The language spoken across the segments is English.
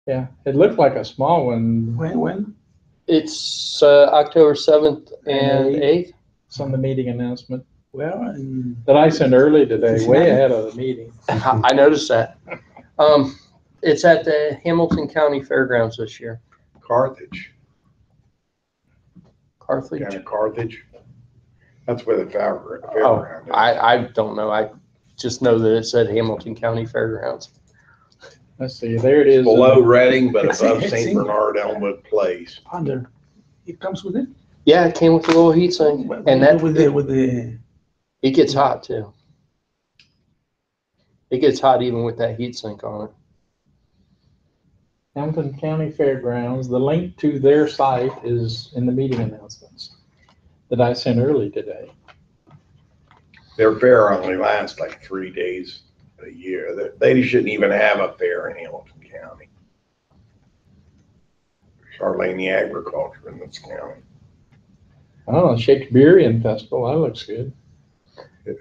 Yeah, it looked like a small one. When? It's October 7th and 8th. It's on the meeting announcement Well, that I sent early today, way Cincinnati? ahead of the meeting. I noticed that. It's at the Hamilton County Fairgrounds this year. Carthage. Carthage. Down in Carthage. That's where the Oh, fairground is. I don't know. I just know that it said Hamilton County Fairgrounds. Let's see, there it is. Below Reading, but It's above in- St. Bernard Elmwood Place. under, it comes with it. Yeah, it came with a little heat sink, and that with the. it gets hot too. It gets hot even with that heat sink on it. Hamilton County Fairgrounds. The link to their site is in the meeting announcements that I sent early today. Their fair only lasts like 3 days a year. They shouldn't even have a fair in Hamilton County. There's hardly any agriculture in this county. Oh, Shakespearean Festival. That looks good. Yeah.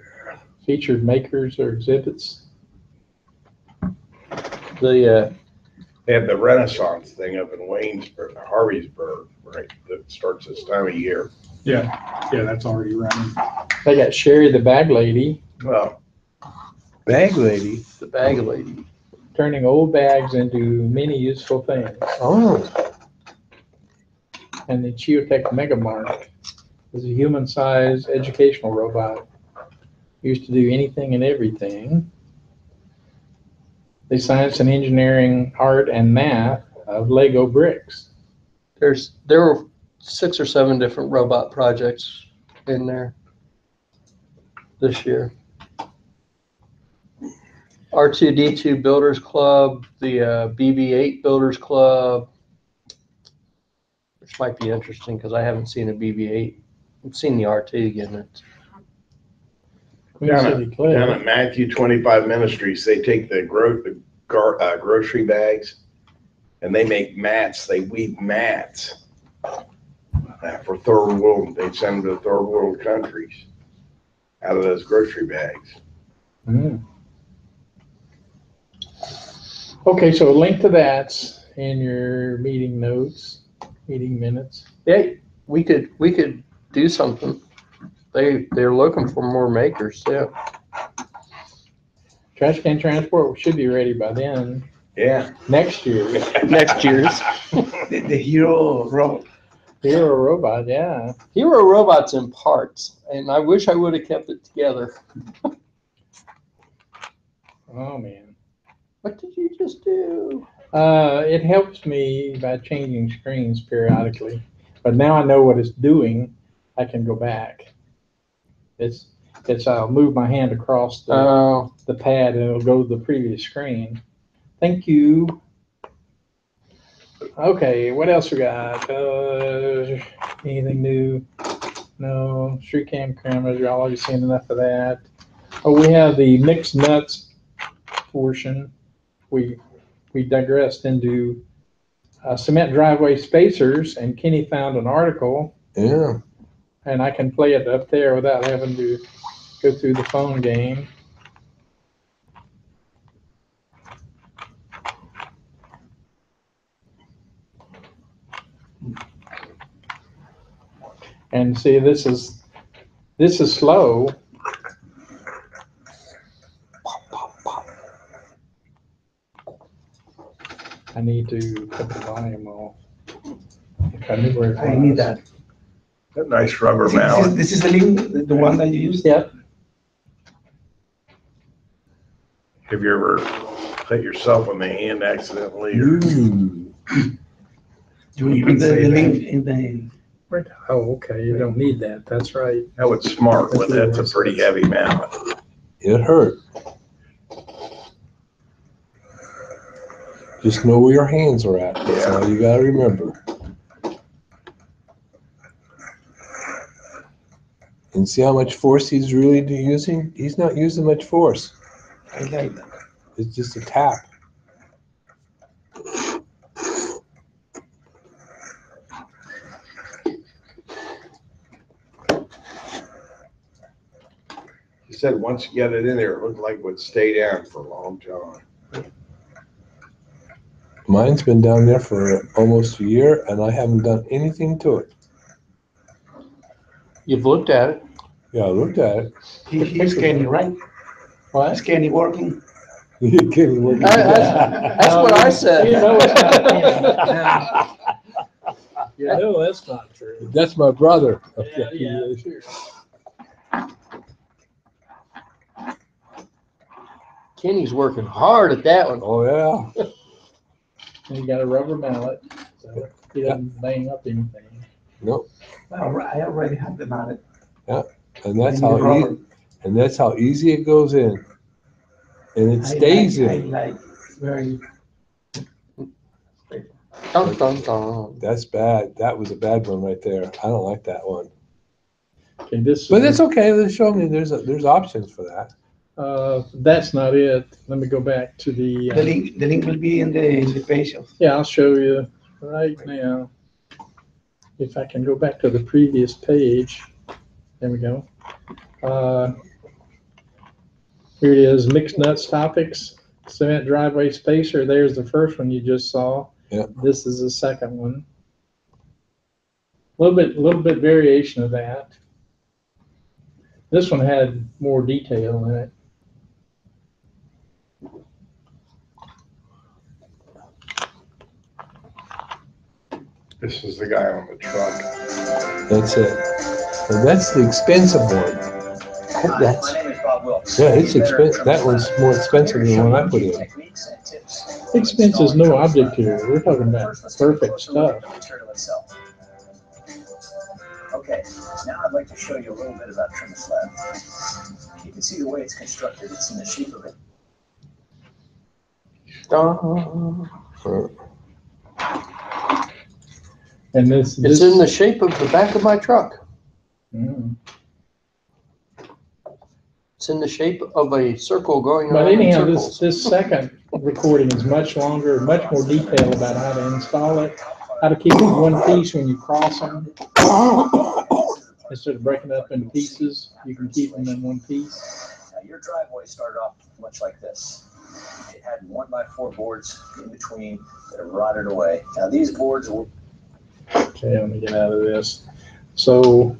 Featured makers or exhibits. The They have the Renaissance thing up in Waynesburg, Harveysburg, right? That starts this time of year. Yeah, that's already running. They got Sherry the Bag Lady Well, Bag lady. the bag lady. turning old bags into many useful things. Oh, And the Geotech Megamark is a human-sized educational robot. Used to do anything and everything. The science and engineering, art and math of Lego bricks. There were 6 or 7 different robot projects in there this year. R2D2 Builders Club, the BB-8 Builders Club, which might be interesting because I haven't seen a BB-8. I've seen the R2 getting it. Queen down City at Clip. Matthew 25 Ministries, they take the grocery bags and they make mats. They weave mats for third world. They send them to third world countries out of those grocery bags. Mm. Okay, so a link to that's in your meeting notes, meeting minutes. Yeah, we could do something. They're looking for more makers too. Trash can transport should be ready by then. Yeah. Next year. Next year's The hero robot. Hero robot, yeah. Hero Robots in parts, and I wish I would have kept it together. Oh man. What did you just do? It helps me by changing screens periodically, but now I know what it's doing. I can go back. It's I'll move my hand across the pad and it'll go to the previous screen. Thank you. Okay, what else we got? Anything new? No. Street cam cameras, you're already seen enough of that. Oh, we have the mixed nuts portion. We digressed into cement driveway spacers, and Kenny found an article, yeah. and I can play it up there without having to go through the phone game. And see, this is slow. I need to put the volume off. If I knew where it was. I need that. That nice rubber mallet. This is the link, the one that you used? Yep. Have you ever hit yourself on the hand accidentally? Or You put the link in the. Oh, okay. You don't need that. That's right. that was smart, but that's a pretty heavy mallet. It hurt. Just know where your hands are at. That's all you gotta remember. And see how much force he's really using? He's not using much force. I like that. It's just a tap. He said once you get it in there, it looked like it would stay down for a long time. Mine's been down there for almost a year and I haven't done anything to it. You've looked at it. Yeah, I looked at it. He's Kenny, right? What? Is Kenny working? You kidding? Look at That's what I said. You know it's not You know that's not true. That's my brother. Yeah, yeah, sure. Kenny's working hard at that one. Oh, yeah. And he got a rubber mallet, so he doesn't bang up anything. Nope. I already have the mallet. And that's I need how rubber. and that's how easy it goes in. And it stays I in. like very. Dun, dun, dun. That's bad. That was a bad one right there. I don't like that one. Okay, this. But that's okay. They show me there's options for that. That's not it. Let me go back to the. The link will be in the page of. Yeah, I'll show you right now. If I can go back to the previous page. There we go. Here it is, mixed nuts topics, cement driveway spacer. There's the first one you just saw. Yep. This is the second one. A little bit variation of that. This one had more detail in it. This is the guy on the truck. That's it. And that's the expensive one. That's, Yeah, it's expensive. That one's more expensive than the one I put in. Expense is no object here. We're talking about perfect stuff. Okay, now I'd like to show you a little bit about trim slab. You can see the way it's constructed. It's in the shape of it. And this it's in the shape of the back of my truck. Mm. It's in the shape of a circle going But around in anyhow, circles. this second recording is much longer, much more detail about how to install it, how to keep it in one piece when you cross them. Instead of breaking it up into pieces, you can keep them in one piece. Now, your driveway started off much like this. It had 1x4 boards in between that have rotted away. Now, these boards will. Okay, let me get out of this. So,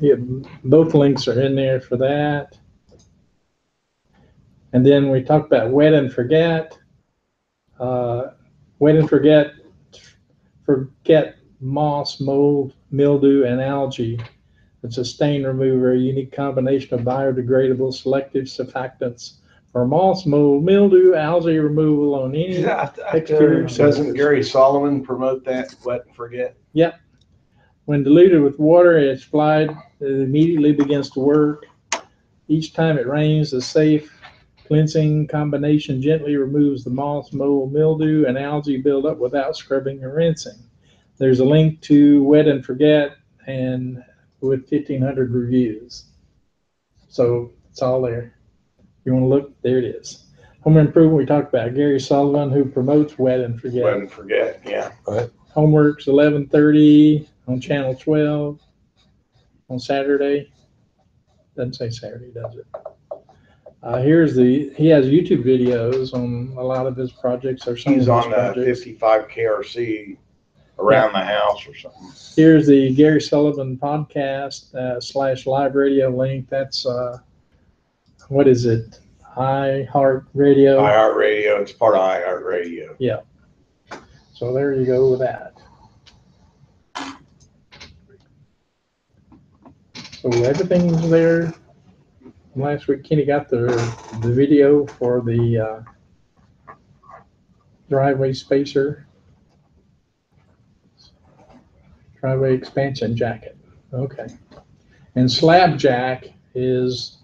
yeah, both links are in there for that. And then we talked about wet and forget. Wet and forget moss, mold, mildew, and algae. It's a stain remover, a unique combination of biodegradable selective surfactants for moss, mold, mildew, algae removal on any exterior Doesn't surface. Gary Solomon promote that, wet and forget? Yep. When diluted with water, it's applied, it immediately begins to work. Each time it rains, the safe cleansing combination gently removes the moss, mold, mildew, and algae buildup without scrubbing or rinsing. There's a link to Wet and Forget and with 1,500 reviews. So it's all there. You want to look, there it is. Home improvement, we talked about Gary Sullivan, who promotes Wet and Forget. Wet and forget, yeah. Homeworks 11:30 on channel 12 on Saturday. Doesn't say Saturday, does it? He has YouTube videos on a lot of his projects or some He's of his on the projects. 55 KRC around the house or something. Here's the Gary Sullivan podcast / live radio link. That's what is it? iHeartRadio. iHeartRadio, it's part of iHeartRadio. Yeah. So there you go with that. So everything's there. Last week, Kenny got the video for the driveway spacer, driveway expansion jacket. Okay. And slab jack is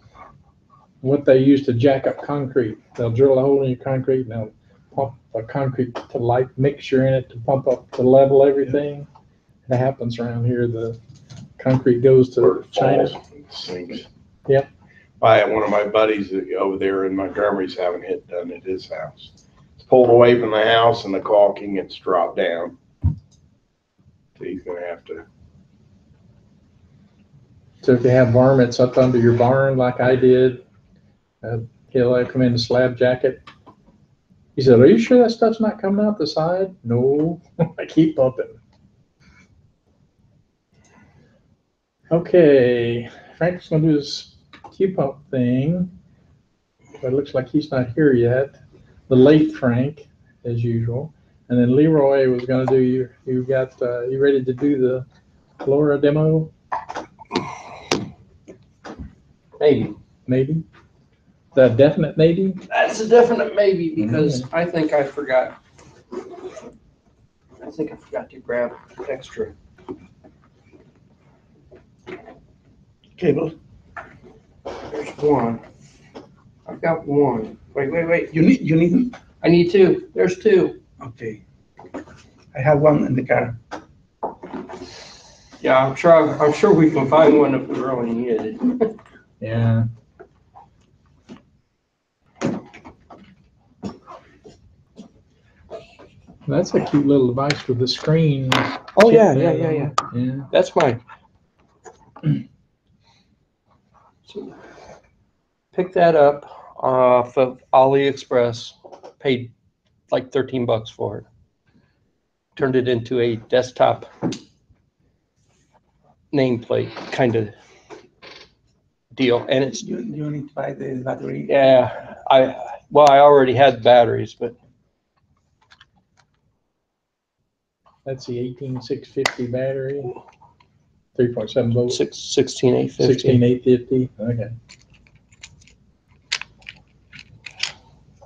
what they use to jack up concrete. They'll drill a hole in your concrete and they'll pump a concrete to light mixture in it to pump up to level everything. It happens around here. The concrete goes to China. Sinks. Yep. One of my buddies over there in Montgomery's having it done at his house. It's pulled away from the house and the caulking, it's dropped down. So he's gonna have to. So if you have varmints up under your barn like I did, he'll come in a slab jacket. He said, are you sure that stuff's not coming out the side? No, I keep bumping. Okay, Frank's gonna do his Q pump thing, but it looks like he's not here yet. The late Frank, as usual. And then Leroy was gonna do, you ready to do the LoRa demo? Maybe. Maybe? The definite maybe? That's a definite maybe because I think I forgot. I think I forgot to grab extra. Cable. There's one. I've got one. Wait. You need, I need two. There's two. okay. I have one in the car. Yeah, I'm sure we can find one if we really need it. Yeah. That's a cute little device with the screen. Oh, yeah. Yeah. That's mine. So, pick that up off of AliExpress. Paid like $13 for it. Turned it into a desktop nameplate kind of deal, and it's You need to buy the battery. yeah. I already had batteries, but That's the 18650 battery. 3.7 volts. 16850. 16850. Okay.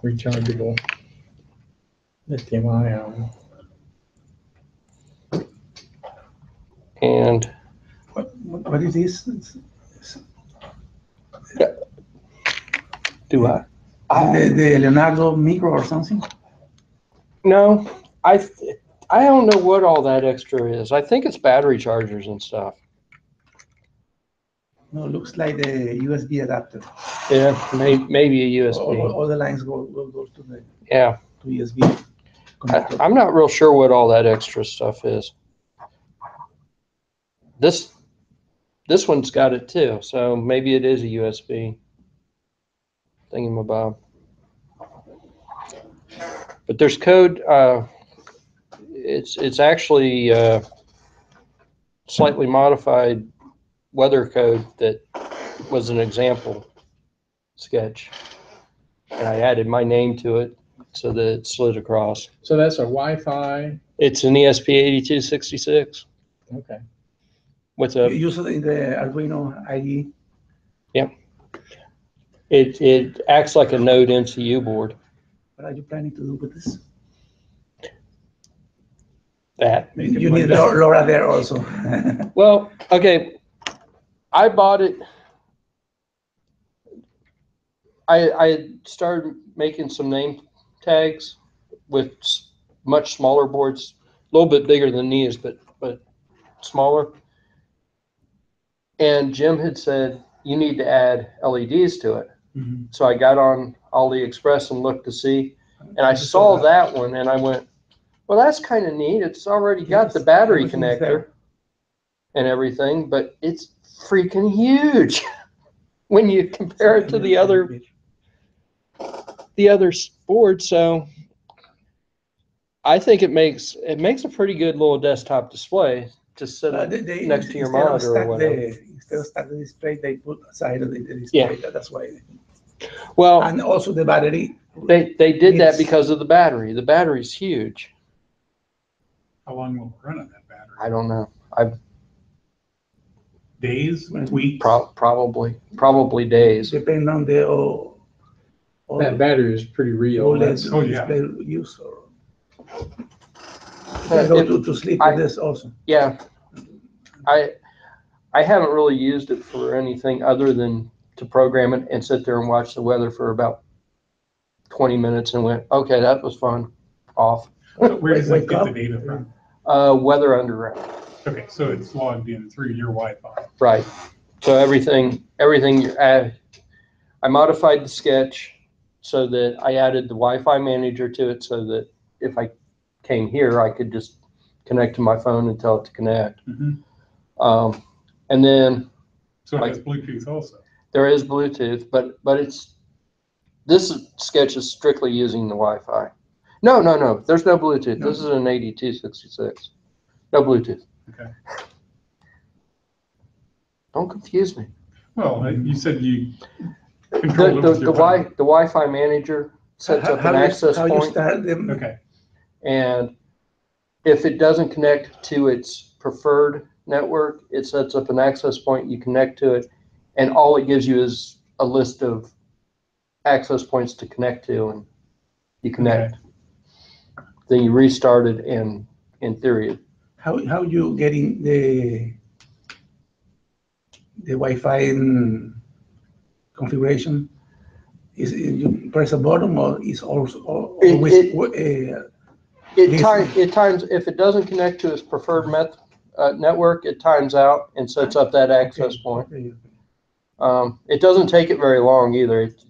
Rechargeable. Lithium ion. And What is this? do I? The Leonardo Micro or something? No, I don't know what all that extra is. I think it's battery chargers and stuff. No, it looks like the USB adapter. Yeah, maybe a USB. All the lines go to the Yeah, to USB connector. I'm not real sure what all that extra stuff is. This one's got it too, so maybe it is a USB thingamabob. But there's code. It's actually slightly modified weather code that was an example sketch, and I added my name to it so that it slid across. So that's a Wi-Fi. It's an ESP8266 Okay. with You a. use it in the Arduino IDE. It acts like a Node MCU board. What are you planning to do with this? That. You need LoRa there also. Well, okay. I bought it. I started making some name tags with much smaller boards, a little bit bigger than these, but smaller. And Jim had said you need to add LEDs to it. Mm-hmm. So I got on AliExpress and looked to see, and I saw that one, and I went, well, that's kind of neat. It's already got the battery connector and everything, but it's freaking huge when you compare it to the other board. So I think it makes a pretty good little desktop display to sit up next to your monitor or whatever. Instead of stack the display, they put aside the display. Yeah. That's why. Well, and also the battery. They did that because of the battery. The battery's huge. How long will it run on that battery? I don't know. Days, weeks? Probably days. Depending on the That battery is pretty real. Display use or go to sleep with this also. Yeah, I haven't really used it for anything other than to program it and sit there and watch the weather for about 20 minutes and went, okay, that was fun. Off. Where does it get the data from? Weather Underground. Okay, so it's logged in through your Wi-Fi. Right. So everything I modified the sketch so that I added the Wi-Fi manager to it so that if I came here, I could just connect to my phone and tell it to connect. Mm-hmm. And then so it has Bluetooth also. There is Bluetooth, but this sketch is strictly using the Wi-Fi. No, there's no Bluetooth. No. This is an 8266. No Bluetooth. Okay. Don't confuse me. Well, you said you The, control the, it with the, your Wi, phone. the Wi-Fi manager sets up an access How you point, start them? Okay, and if it doesn't connect to its preferred network, it sets up an access point, you connect to it, and all it gives you is a list of access points to connect to, and you connect. okay. Then you restart it, and in theory, How you getting the Wi-Fi configuration? Is it you press a button or is also always it times, if it doesn't connect to its preferred network, it times out and sets up that access point. It doesn't take it very long either. It's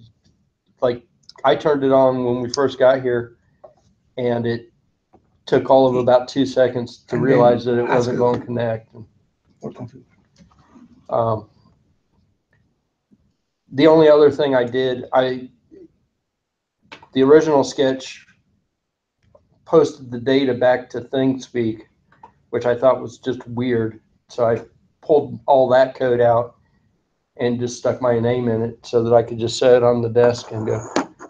like I turned it on when we first got here, and it took all of about 2 seconds to And realize then that it wasn't ask going it. to connect. Or config. The only other thing I did, the original sketch posted the data back to ThingSpeak, which I thought was just weird. So I pulled all that code out and just stuck my name in it so that I could just set it on the desk and go,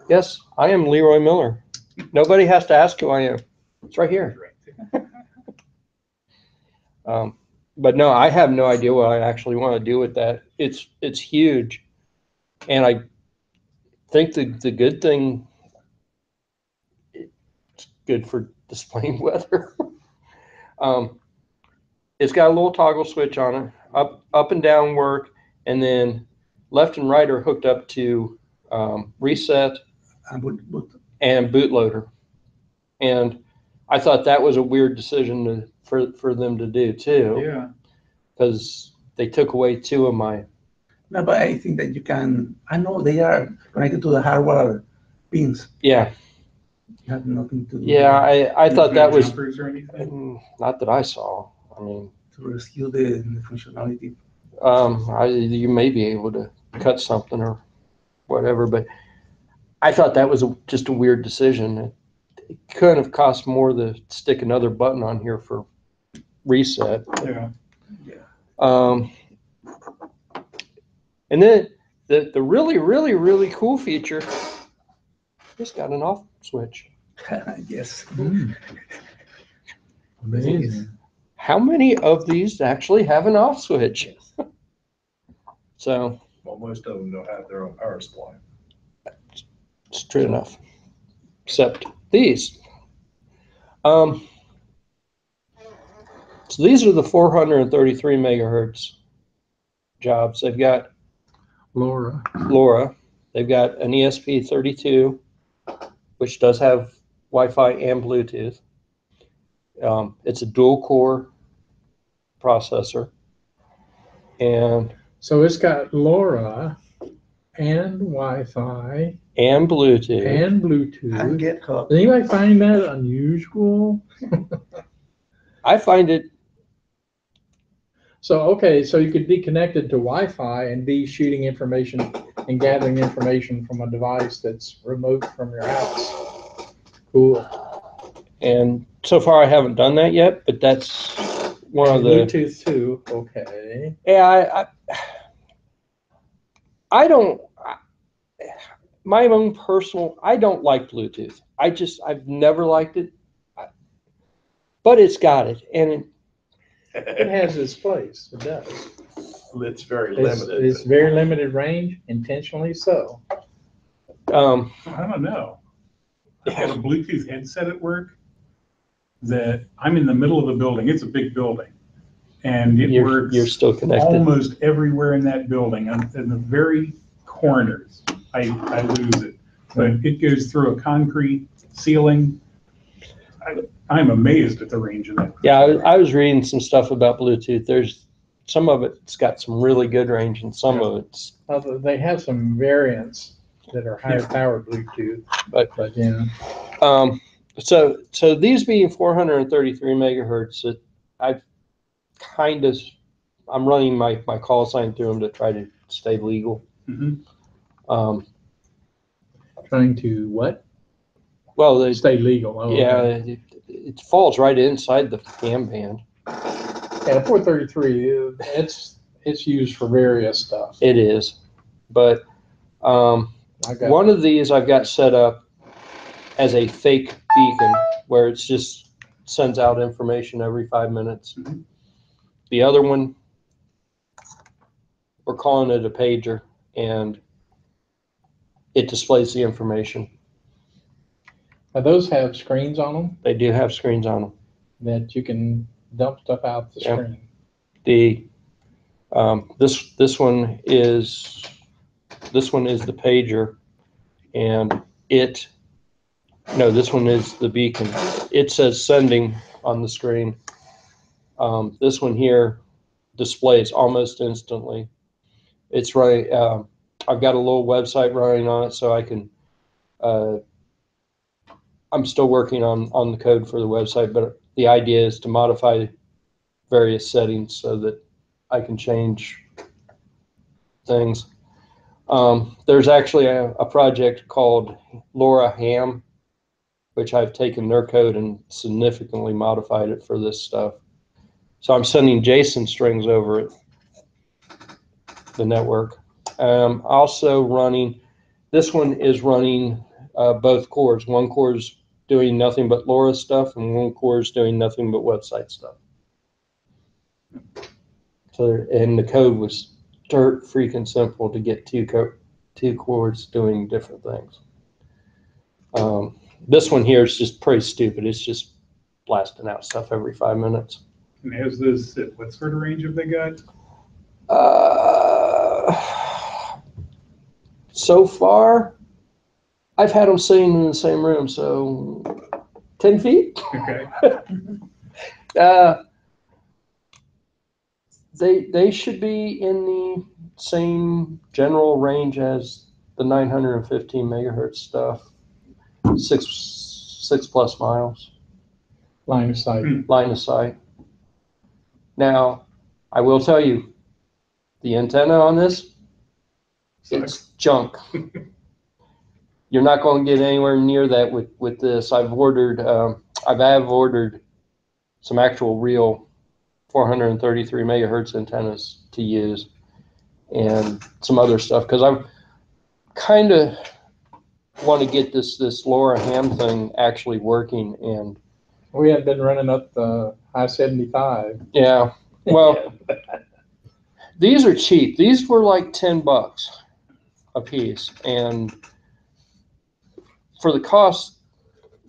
yes, I am Leroy Miller. Nobody has to ask who I am. It's right here. But no, I have no idea what I actually want to do with that. It's huge. And I think the good thing, it's good for displaying weather. It's got a little toggle switch on it, up and down work, and then left and right are hooked up to reset and bootloader. And I thought that was a weird decision for them to do too. Yeah. Because they took away 2 of my. No, but I think that you can. I know they are connected to the hardware pins. Yeah. You have nothing to do. Yeah, I thought that was Jumpers or anything? not that I saw. I mean, to rescue the functionality. you may be able to cut something or whatever, but I thought that was just a weird decision. It couldn't have cost more to stick another button on here for reset. Yeah. And then the really, really, really cool feature, it's got an off switch. Yes. Amazing. How many of these actually have an off switch? So Well, most of them don't have their own power supply. it's true enough, except these. So these are the 433 megahertz jobs. They've got LoRa. They've got an ESP32, which does have Wi-Fi and Bluetooth. It's a dual core processor. And So it's got LoRa and Wi-Fi and Bluetooth. and Bluetooth. And GitHub. Does anybody find that unusual? I find it. So, okay, so you could be connected to Wi-Fi and be shooting information and gathering information from a device that's remote from your house. Cool. And so far I haven't done that yet, but that's one of the. Bluetooth too, okay. Yeah, I don't. My own personal, I don't like Bluetooth. I've never liked it, but it's got it, and It has its place, it does. It's very It's limited. very limited range, intentionally so. I don't know. I've got a Bluetooth headset at work that I'm in the middle of a building. It's a big building. And it works you're still connected. almost everywhere in that building. In the very corners, I lose it. But it goes through a concrete ceiling. I'm amazed at the range of that. Yeah, I was reading some stuff about Bluetooth. There's some of it's got some really good range, and some of it's. They have some variants that are higher powered Bluetooth, but yeah. So these being 433 megahertz, I'm running my call sign through them to try to stay legal. Mhm. Trying to what? Well, they, Stay legal. Oh, yeah, okay. it falls right inside the cam band. Yeah, 433, it's used for various stuff. It is. But I got one of these I've got set up as a fake beacon where it's just sends out information every 5 minutes. Mhm. The other one, we're calling it a pager, and it displays the information. Now, those have screens on them They do have screens on them. that you can dump stuff out the Yep. screen. The this one is the pager, and this one is the beacon. It says sending on the screen. This one here displays almost instantly. It's right. I've got a little website running on it, so I can. I'm still working on the code for the website, but the idea is to modify various settings so that I can change things. There's actually a project called Laura Ham, which I've taken their code and significantly modified it for this stuff. So I'm sending JSON strings over it, the network. Also running, this one is running both cores. One core is doing nothing but LoRa stuff, and one core is doing nothing but website stuff. So, and the code was dirt freaking simple to get two cores doing different things. This one here is just pretty stupid. It's just blasting out stuff every 5 minutes. And as this, what sort of range have they got? So far, I've had them sitting in the same room, so 10 feet. Okay. They should be in the same general range as the 915 megahertz stuff. Six plus miles Line of sight. line of sight. Now, I will tell you, the antenna on this, it's junk. You're not going to get anywhere near that with this. I've ordered some actual real 433 megahertz antennas to use, and some other stuff, because I kind of want to get this LoRa ham thing actually working. And We had been running up the I-75. yeah, well, these are cheap. These were like $10 a piece, and for the cost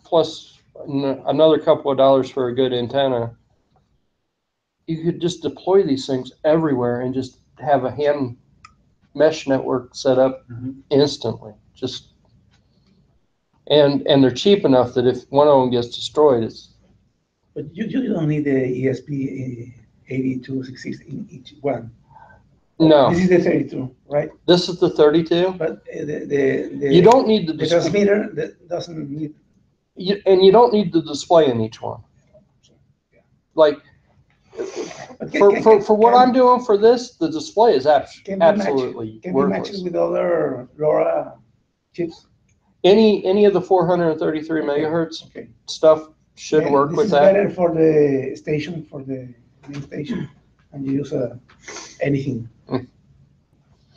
plus another couple of dollars for a good antenna, you could just deploy these things everywhere and just have a ham mesh network set up instantly. Just and they're cheap enough that if one of them gets destroyed, it's. But you don't need the ESP 8266 in each one. No, This is the 32, right? this is the 32. But You don't need the transmitter that doesn't need. you don't need the display in each one. Like But for what I'm doing for this, the display is absolutely can be worthless. matched with other LoRa chips. Any of the 433 megahertz Okay. stuff should work with that. This is better for the station, for the main station, and you use anything,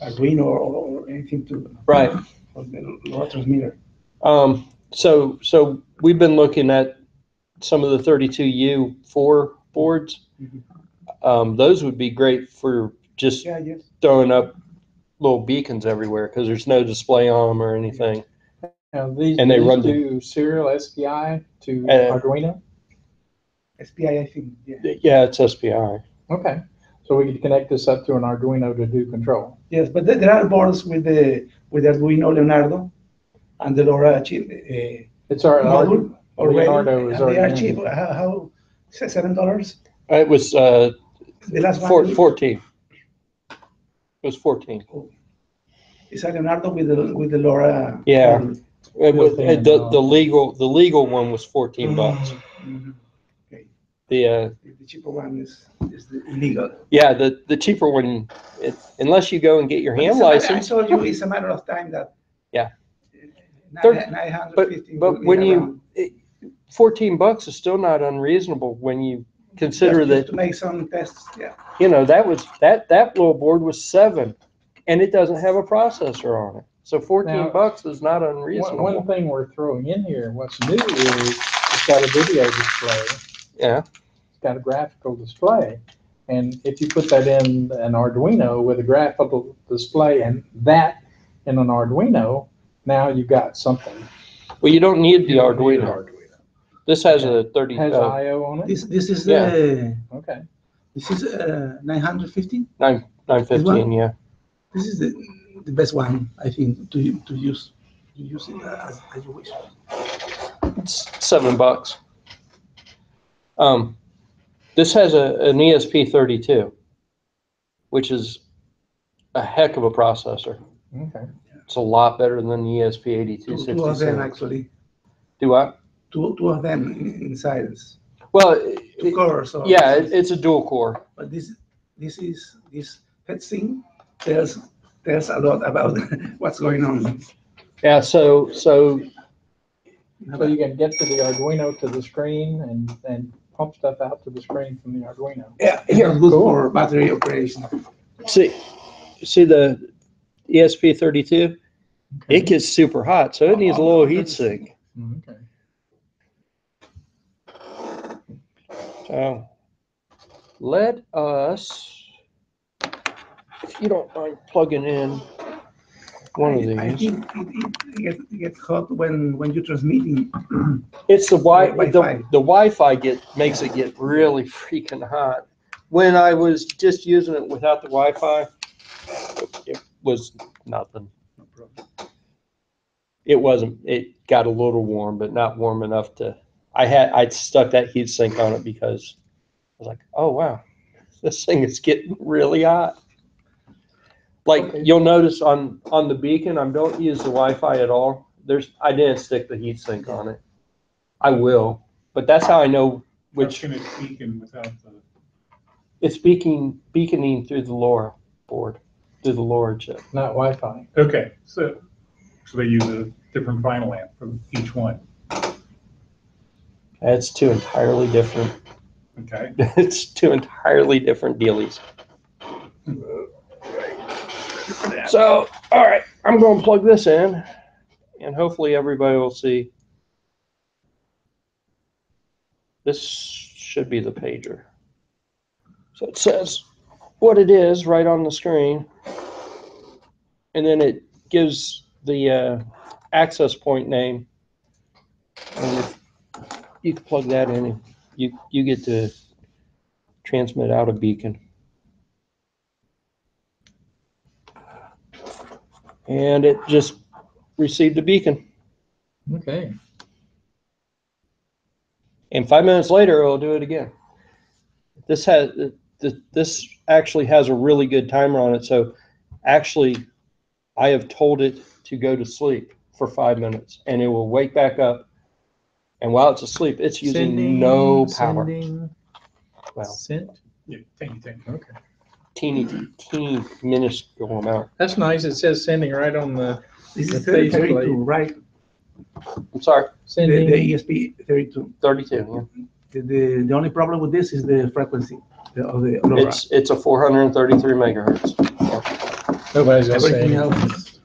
Arduino or anything to Right. for the LoRa transmitter. So we've been looking at some of the 32U4 boards. Those would be great for just Yeah, yes. throwing up little beacons everywhere, because there's no display on them or anything. Now, these, And they these run do serial SPI to Arduino? SPI, I think, yeah. Yeah, it's SPI. Okay. So we could connect this up to an Arduino to do control. Yes, but there are boards with Arduino Leonardo and the LoRa chip It's our module already. Leonardo is And they are already cheap. How $7? It was The last one 14. It was 14. is a Leonardo with the LoRa. Yeah. module. The legal one was $14. Mhm. Okay. The The cheaper one is the illegal. yeah, the cheaper one, unless you go and get your ham license. I told you it's a matter of time that. Yeah. $950. But will be when around. $14 is still not unreasonable when you consider Just that, to make some tests, yeah. you know, that little board was $7 and it doesn't have a processor on it. So $14 is not unreasonable. One thing we're throwing in here, what's new is it's got a video display. Yeah. It's got a graphical display. And if you put that in an Arduino with a graphical display and that in an Arduino, now you've got something. Well, you don't need the You don't need an Arduino. This has a 30. Has I/O on it? This is Yeah. Okay. this is 950. 915, yeah. This is the best one, I think, to use it as you wish. It's $7. This has an ESP32, which is a heck of a processor. Okay. It's a lot better than the Two of them ESP8266. actually. Do what? Two of them inside. Well, Two cores. yeah, it's a dual core. But this heatsink tells a lot about what's going on. Yeah, so So you can get to the Arduino to the screen and pump stuff out to the screen from the Arduino. Yeah, it's good for battery operation. see the ESP32? It gets super hot, so it needs a little heat sink. Okay. So let us, if you don't mind plugging in one of I these. think it gets hot when you're transmitting. It's the Wi-Fi. the Wi-Fi makes it get really freaking hot. When I was just using it without the Wi-Fi, it was nothing. It got a little warm, but not warm enough to, I'd stuck that heat sink on it because I was like, oh wow, this thing is getting really hot. Like Okay. you'll notice on the beacon, I don't use the Wi-Fi at all. I didn't stick the heat sink on it. I will, but that's how I know which. How can it beacon without the? It's beaconing through the LoRa board, through the LoRa chip. Not Wi-Fi. Okay, so they use a different final amp for each one. It's two entirely different. Okay. It's two entirely different dealies. So, all right, I'm going to plug this in, and hopefully everybody will see. This should be the pager. So it says what it is right on the screen, and then it gives the access point name. And you can plug that in, and you get to transmit out a beacon. And it just received a beacon. Okay. And 5 minutes later, it'll do it again. This actually has a really good timer on it. So actually, I have told it to go to sleep for 5 minutes, and it will wake back up. And while it's asleep, it's using no power. Well, Sent. Yeah, thank you. Okay. teeny minuscule amount. That's nice. It says sending right on the This is The faceplate. 32, right? I'm sorry, sending. The ESP32. 32. Yeah. The only problem with this is the frequency of the LoRa. It's a 433 megahertz. Nobody's gonna say Everything anything. else is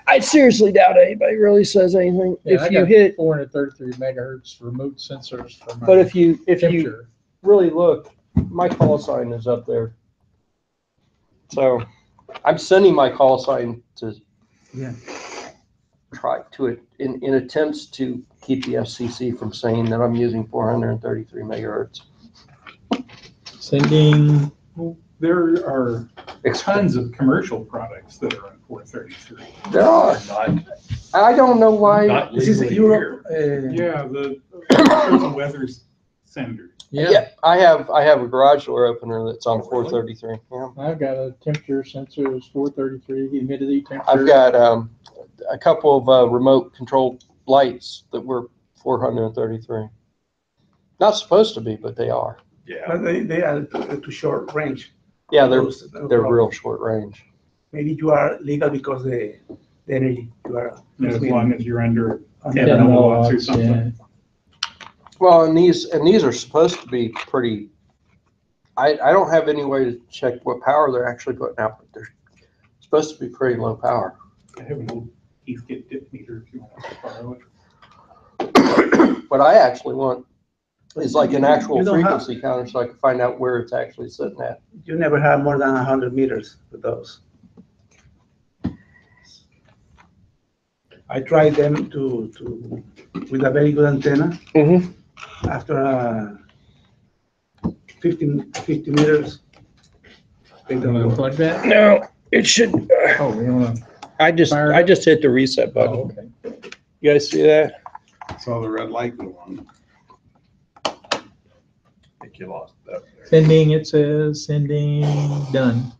I seriously doubt anybody really says anything. Yeah, I If you got hit, 433 megahertz remote sensors for my but if you temperature. really look, my call sign is up there. So I'm sending my call sign to Yeah. try to it in attempts to keep the FCC from saying that I'm using 433 megahertz. Sending. There are tons of commercial products that are on 433. There are. I don't know why. Not This is legally Europe. Yeah, the weather senders. Yeah. I have a garage door opener that's on 433. Yeah. I've got a temperature sensor that's 433, humidity temperature. I've got a couple of remote controlled lights that were 433. Not supposed to be, but they are. Yeah. But they are too short range. Yeah, they're Those, no they're problem. real short range. Maybe you are legal because the the energy you are As transmitting. long as you're under On 10 the- milliwatts or something. Well, and these are supposed to be pretty, I don't have any way to check what power they're actually putting out, but they're supposed to be pretty low power. I have a little Heathkit dip meter if you want to borrow it. What I actually want is like an actual You don't have- frequency counter so I can find out where it's actually sitting at. You never have more than 100 meters with those. I tried them with a very good antenna. Mhm. After 50 meters, they You wanna don't work. unplug that? No, it should, Oh, you wanna, I just hit the reset button. oh, okay. You guys see that? Saw the red light go on. I think you lost that. Sending, it says, sending, done.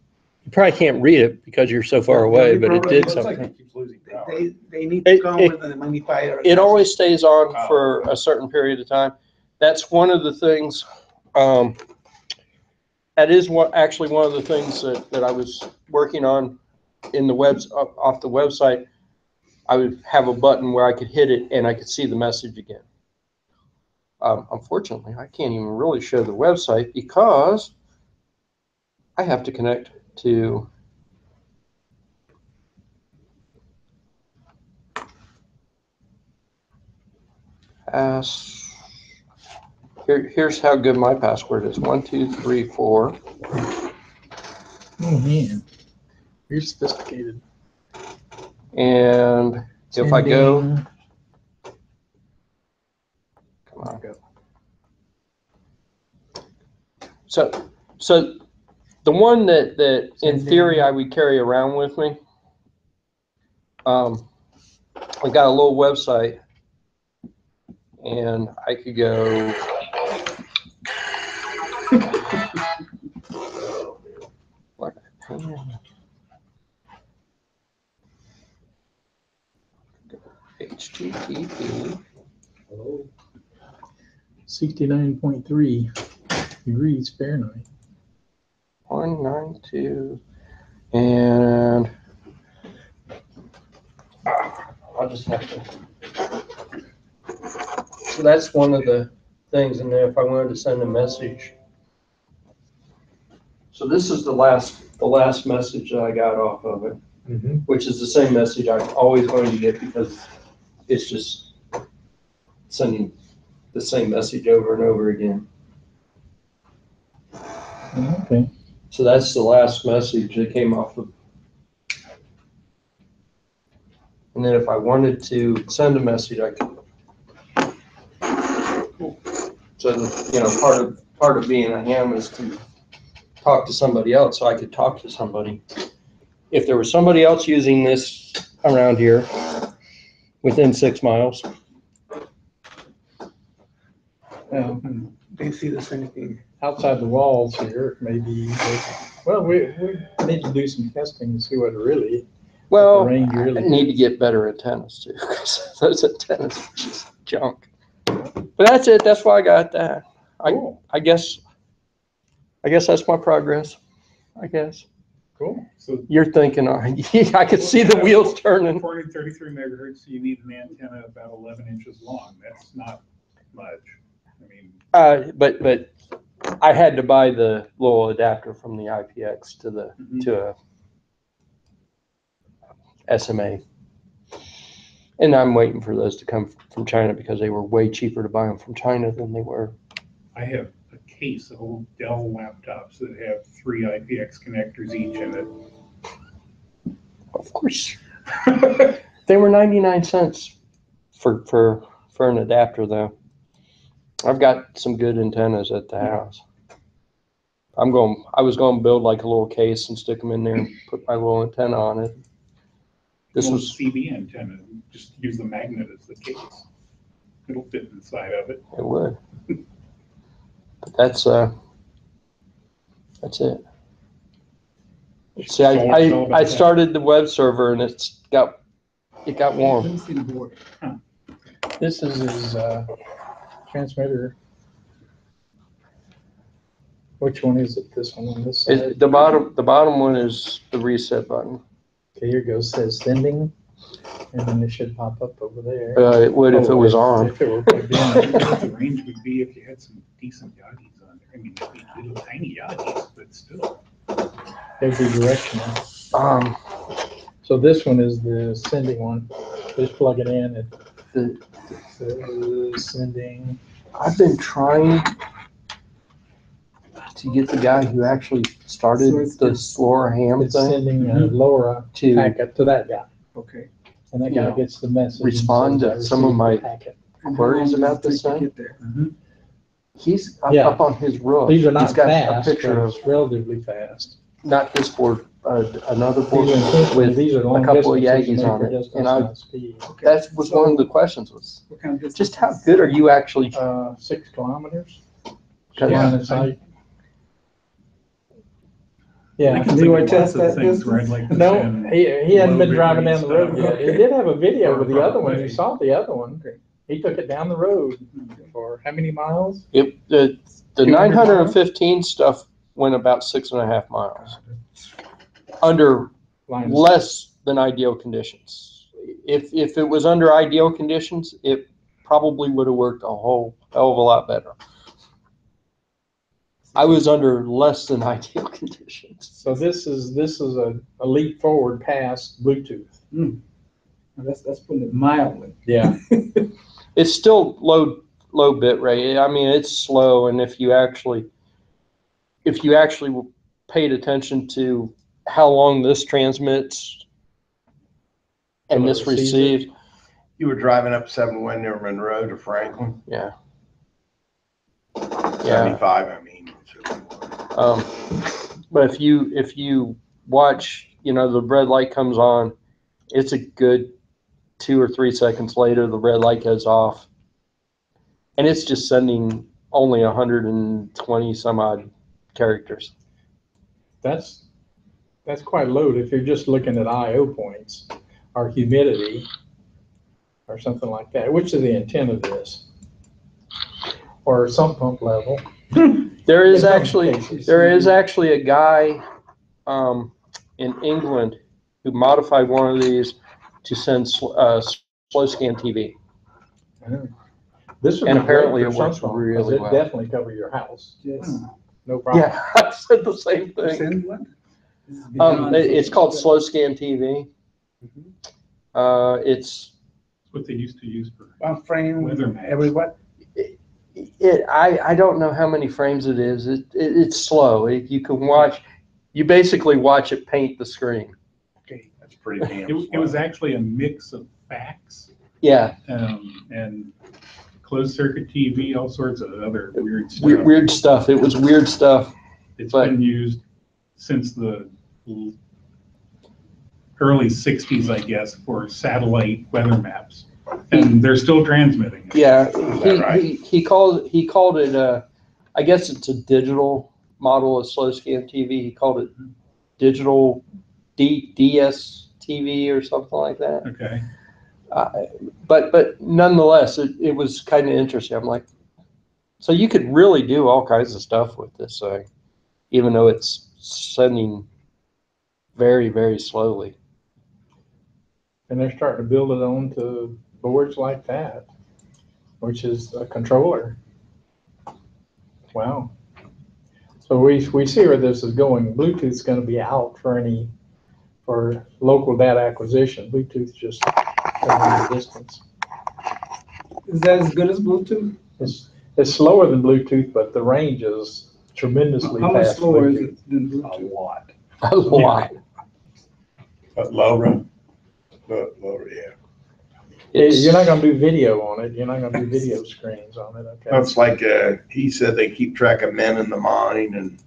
You probably can't read it because you're so far away, but it did Looks like something. it keeps losing power. They need to come It- with a magnifier. It always stays on for a certain period of time. That's one of the things, that is actually one of the things that I was working on in the off the website. I would have a button where I could hit it and I could see the message again. Unfortunately, I can't even really show the website because I have to connect to here's how good my password is. 1, 2, 3, 4. Oh, man. You're sophisticated. And if I go, Sending. come on, go. So the one that in theory I would carry around with me, I got a little website and I could go. What a pain. HTTP. 69.3 degrees Fahrenheit. 192 and I'll just have to. So that's one of the things, and then if I wanted to send a message. So this is the last message that I got off of it, which is the same message I'm always going to get because it's just sending the same message over and over again. Okay. So that's the last message that came off of. And then if I wanted to send a message, I could. So, part of being a ham is to talk to somebody else, so I could talk to somebody. If there was somebody else using this around here within 6 miles. They see the same thing. Outside the walls here, maybe, well, we need to do some testing to see what the Well, range I really need to is. get better antennas too, because those antennas are just junk. But that's it. That's why I got that. Cool. I guess that's my progress. I guess Cool. So you're thinking, I could see the wheels turning. 433 megahertz, you need an antenna about 11 inches long. That's not much. I mean, But I had to buy the little adapter from the IPX to the to a SMA, and I'm waiting for those to come from China because they were way cheaper to buy them from China than they were. I have a case of old Dell laptops that have 3 IPX connectors each in it. Of course, they were 99 cents for an adapter though. I've got some good antennas at the house. I was going to build like a little case and stick them in there and put my little antenna on it. This Well, was, CB antenna. Just use the magnet as the case. It'll fit inside of it. it would. But that's it. See, I started the web server and it got Let warm. me see the board. Huh. This is his transmitter. Which one is it? This one on this side? The bottom one is the reset button. Okay, here it goes. Says sending. And then it should pop up over there. It would if it was on. If it were plugged I wonder in. what the range would be if you had some decent Yagis on there. I mean, it'd be little tiny Yagis, but still. It'd be directional. So this one is the sending one. Just plug it in. It's sending. I've been trying to get the guy who actually started the Laura Ham It's thing sending a LoRa to packet to that guy. Okay. And that You guy know, gets the message. and respond says, to some of "I my received the packet." queries about this thing. Get there. He's Yeah. up on his roof. These are He's not got fast, a picture but of it's relatively fast. not this board, another board These are intentionally- with these are long couple of distances, Yagis and on for it, distance, and I- not speed. that was one of the questions was What kind of distance? just how good are you actually? 6 kilometers. Cause Line of sight. Yeah. I can Do you think of test lots of that things where I'd like to No, send he hadn't been low driving bitrate down the road stuff. yet. He did have a video For- with the for other one. You play. saw the other one. He took it down the road for how many miles? the 200 915 stuff went about 6.5 miles under Line of sight. less than ideal conditions. If it was under ideal conditions, it probably would have worked a whole hell of a lot better. I was under less than ideal conditions. So this is a leap forward past Bluetooth. That's putting it mildly. Yeah. It's still low bit rate. I mean, it's slow, and if you actually paid attention to how long this transmits and Well, this it receives it. receives, You were driving up 71 near Monroe to Franklin, yeah. 75, I mean. But if you watch, the red light comes on, it's a good 2 or 3 seconds later, the red light goes off, and it's just sending only 120 some odd characters. That's quite low if you're just looking at I/O points or humidity or something like that, which is the intent of this. Or sump pump level. There is In some actually cases. a guy in England who modified one of these to send slow scan TV. This would And be apparently great for it works sump pump, really 'cause it well. definitely cover your house. Yes. No problem. Yeah, I said the same thing. Send what? It's called slow scan TV. It's what they used to use for. One frame, Weather maps. every what? I don't know how many frames it is. It's slow. You can watch. You basically watch it paint the screen. Okay. That's pretty damn It was slow. actually a mix of fax Yeah, and closed circuit TV, all sorts of other weird stuff. weird stuff. It was weird stuff. It's but- been used since the early 60s, I guess, for satellite weather maps. And they're still transmitting. Yeah, that right? he called it. I guess it's a digital model of slow scan TV. He called it digital DS TV or something like that. Okay. But nonetheless, it was kind of interesting. I'm like, so you could really do all kinds of stuff with this thing, even though it's sending very, very slowly. And they're starting to build it onto boards like that, which is a controller. Wow. So we see where this is going. Bluetooth's going to be out for local data acquisition. Bluetooth just covering the distance. Is that as good as Bluetooth? It's slower than Bluetooth, but the range is tremendously How much fast. slower is Bluetooth. it than A Bluetooth? lot. A lot. But Laura, yeah. You're not going to do video on it. You're not going to do video screens on it. Okay. That's like, he said they keep track of men in the mine and,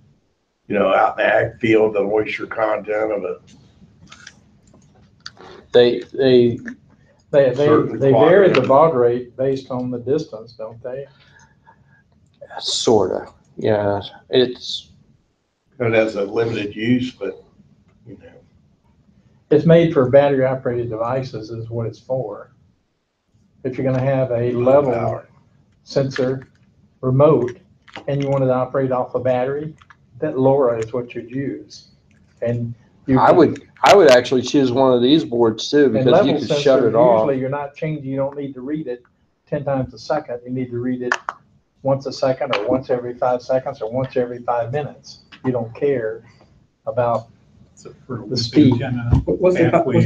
out in the ag field, the moisture content of it. They They Certain vary the quadrant. baud rate based on the distance, don't they? sorta. Yeah, It has a limited use, but, It's made for battery operated devices is what it's for. If you're going to have a level power. sensor remote and you want it to operate off a battery, that LoRa is what you'd use. And I would actually choose one of these boards too, And because you level could shut sensor, it off. usually you're not changing, you don't need to read it 10 times a second. You need to read it once a second or once every 5 seconds or once every 5 minutes. You don't care about So for The with speed. antenna, What's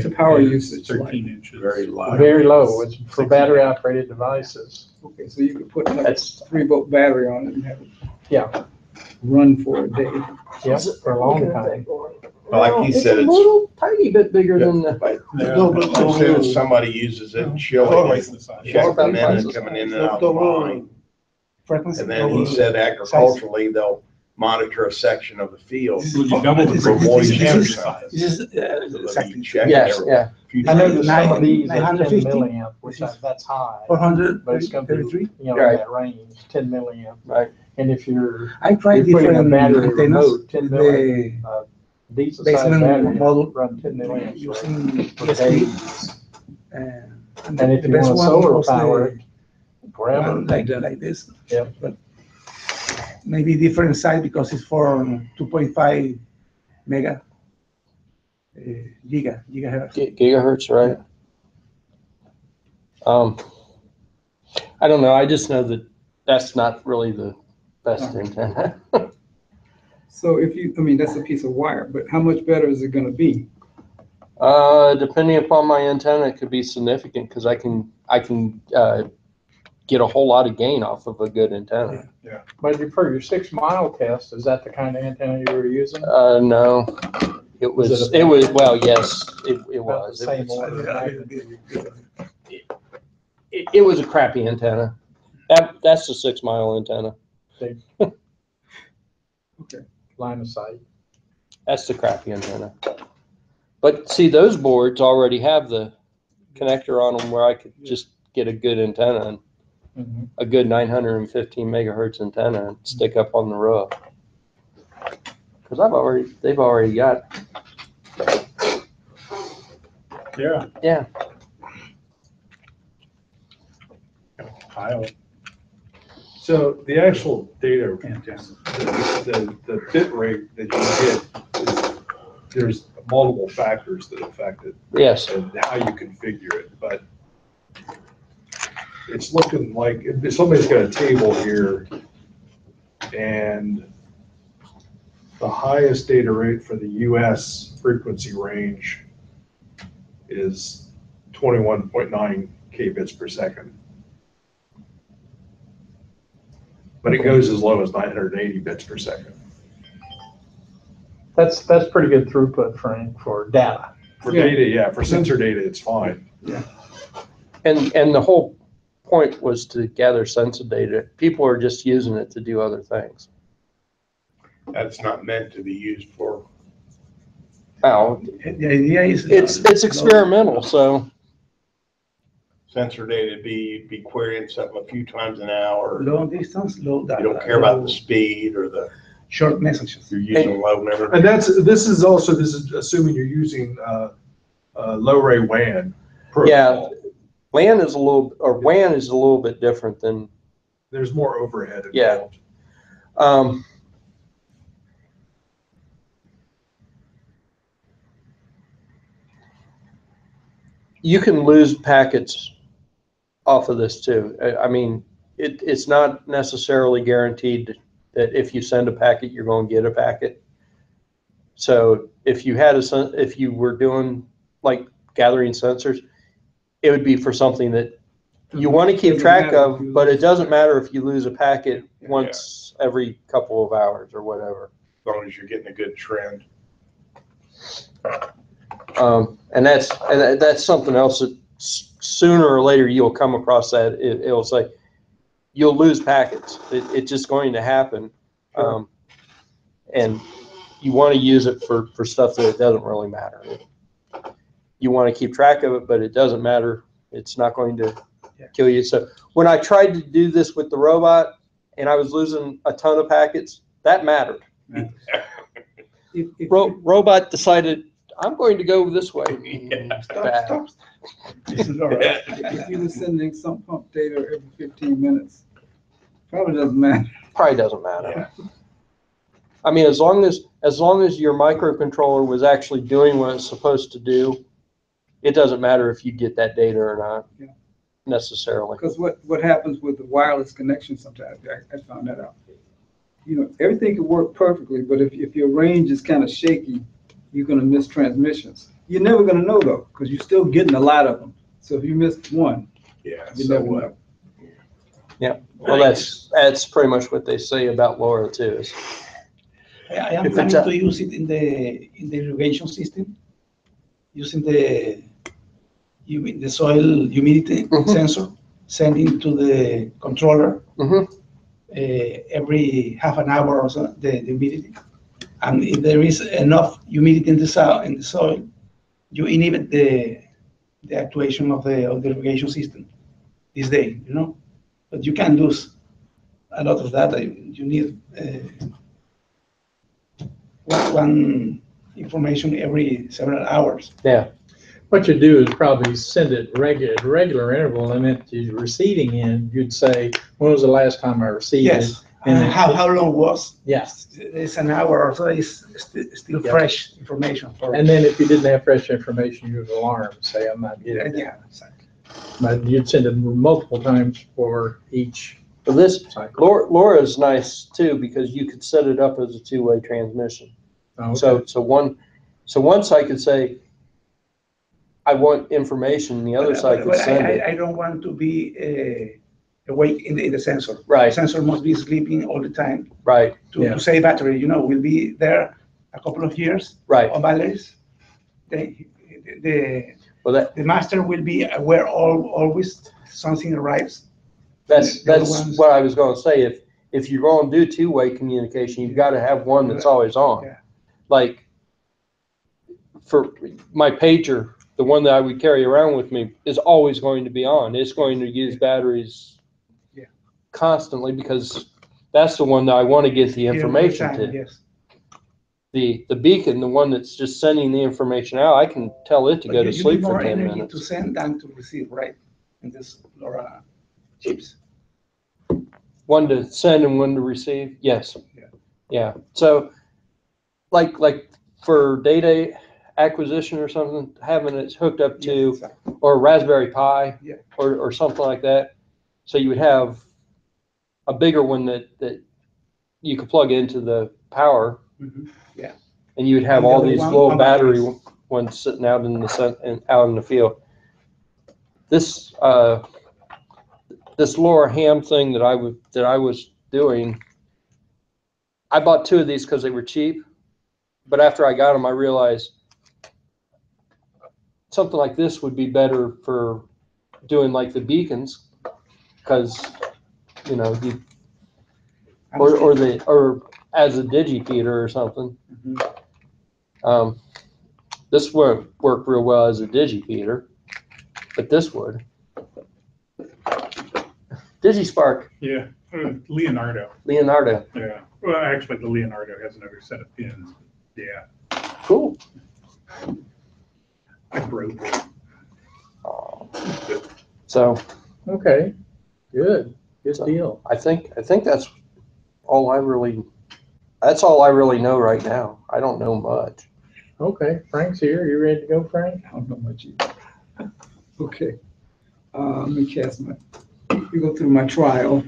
the power is usage like? 13 inches. Very low. very low. It's for battery operated devices. Okay, so you could put like a That's 3-volt battery on it and have it Yeah, run for a day. yeah, for a long time. But like he said, a it's, little tiny bit bigger than the. as soon as somebody uses it, she'll Twice the size. check them in Twice and the coming in size. and out of the line. Frequency. And then he said agriculturally, they'll monitor a section of the field. Will you double the For moisture. frequency size? This is So they'll exactly. be checking Yes, every yeah. few I know times. that some of these are 10 950, milliamp, which that's high, 400, but it's gonna be, 33. you know, Right. in that range, 10 milliamp. Right. And if you're I tried You're putting a different battery antennas remote, 10 with milliamp. the decent sized basement battery, model run 10 milliamps for using for ESP. days. And if the you best want one solar was the power, forever. one like this. Yep. But maybe different size because it's for 2.5 mega gigahertz. Gigahertz, right? I don't know. I just know that that's not really the best antenna. So if you, I mean, that's a piece of wire, but how much better is it gonna be? Depending upon my antenna, it could be significant because I can get a whole lot of gain off of a good antenna. But for your 6 mile test, is that the kind of antenna you were using? No, it was, well, yes, it About was. the same order of magnitude. It was a crappy antenna. That's the 6 mile antenna. Line of sight. That's the crappy antenna. But see, those boards already have the connector on them where I could just get a good antenna, and Mhm. a good 915 megahertz antenna, and stick up on the roof. Because they've already got. Yeah. Yeah. Kyle. So the actual data, Antenna. the bit rate that you get, there's multiple factors that affect it Yes. and how you configure it, but it's looking like, if somebody's got a table here and the highest data rate for the US frequency range is 21.9 kbits per second. But it goes as low as 980 bits per second. That's pretty good throughput, Frank, for data. For data, yeah, for sensor data, it's fine. And the whole point was to gather sensor data. People are just using it to do other things. That's not meant to be used for. Well, The idea is it's experimental, so. Sensor data be querying something a few times an hour. long distance, low data. You don't care about the speed or the, short messages. you're using low memory. And this is assuming you're using low ray WAN protocol. WAN is a little bit different than. There's more overhead Yeah. involved. You can lose packets off of this too. I mean, it's not necessarily guaranteed that if you send a packet, you're going to get a packet. So if you were doing like gathering sensors, it would be for something that you want to keep track of, but it doesn't matter if you lose a packet once every couple of hours or whatever. As long as you're getting a good trend. And that's something else that sooner or later you'll come across that. It'll say you'll lose packets. It's just going to happen. And you want to use it for stuff that it doesn't really matter. You want to keep track of it, but it doesn't matter. It's not going to kill you. So when I tried to do this with the robot and I was losing a ton of packets, that mattered. Robot decided, I'm going to go this way. Stop. This is all right. If you were sending some pump data every 15 minutes, probably doesn't matter. Probably doesn't matter. I mean, as long as your microcontroller was actually doing what it's supposed to do, it doesn't matter if you get that data or not, Yeah. necessarily. Because what happens with the wireless connection sometimes, I found that out. You know, everything can work perfectly, but if your range is kind of shaky, you're going to miss transmissions. You're never going to know though, because you're still getting a lot of them. So if you missed one, Yeah, you so never what? know. Yeah, well, that's pretty much what they say about LoRa too. Is I am If planning it's a- to use it in the irrigation system, using the soil humidity Mhm. sensor, sending to the controller Mhm. every half an hour or so the humidity. And if there is enough humidity in the soil, you inhibit the actuation of the irrigation system this day, you know. But you can lose a lot of data. You need one information every several hours. Yeah, What you do is probably send it regular interval, and at the receiving end, you'd say, when was the last time I received it? Yes. And And how long was? Yeah. It's an hour or so. It's still Yeah. fresh information. And then if you didn't have fresh information, you'd alarm, say, I'm not getting it. Yeah, exactly. But you'd send it multiple times for each but this cycle. LoRa is nice too because you could set it up as a two-way transmission. Oh, okay. So one side could say, I want information, the other side could But send it. I don't want to be awake in the sensor. Right. The sensor must be sleeping all the time Right, Yeah. to save battery. You know, we'll be there a couple of years right. on batteries. The Well, the master will be aware always something arrives. that's The other ones- what I was going to say. If you're going to do two-way communication, you've got to have one that's always on. Yeah. Like for my pager, the one that I would carry around with me is always going to be on. It's going to use batteries Yeah. constantly because that's the one that I want to get the Here all the information time, to. Yes. The beacon, the one that's just sending the information out, I can tell it to But go to you sleep need for more 10 energy minutes. to send than to receive, right? In this LoRa chips. One to send and one to receive. Yes. Yeah. Yeah. So like for data acquisition or something, having it hooked up to, Yes, exactly. or Raspberry Pi, Yeah. or something like that. So you would have a bigger one that you could plug into the power, Mhm. Yeah. and you would have And the all other these one little on battery batteries. ones sitting out in the sun and out in the field. This this LoRa ham thing that I was doing, I bought two of these because they were cheap, but after I got them, I realized something like this would be better for doing like the beacons, because you know you or as a digifeeder or something. Mhm. This won't work real well as a digifeeder, but this would. DigiSpark, Yeah, Leonardo. Leonardo. Yeah. Well, actually, the Leonardo has another set of pins. Yeah, Cool. I broke it. So Okay, good So- deal. I think that's all I really know right now. I don't know much. Okay, Frank's here. You ready to go, Frank? I don't know much either. Okay. Let me we go through my trial,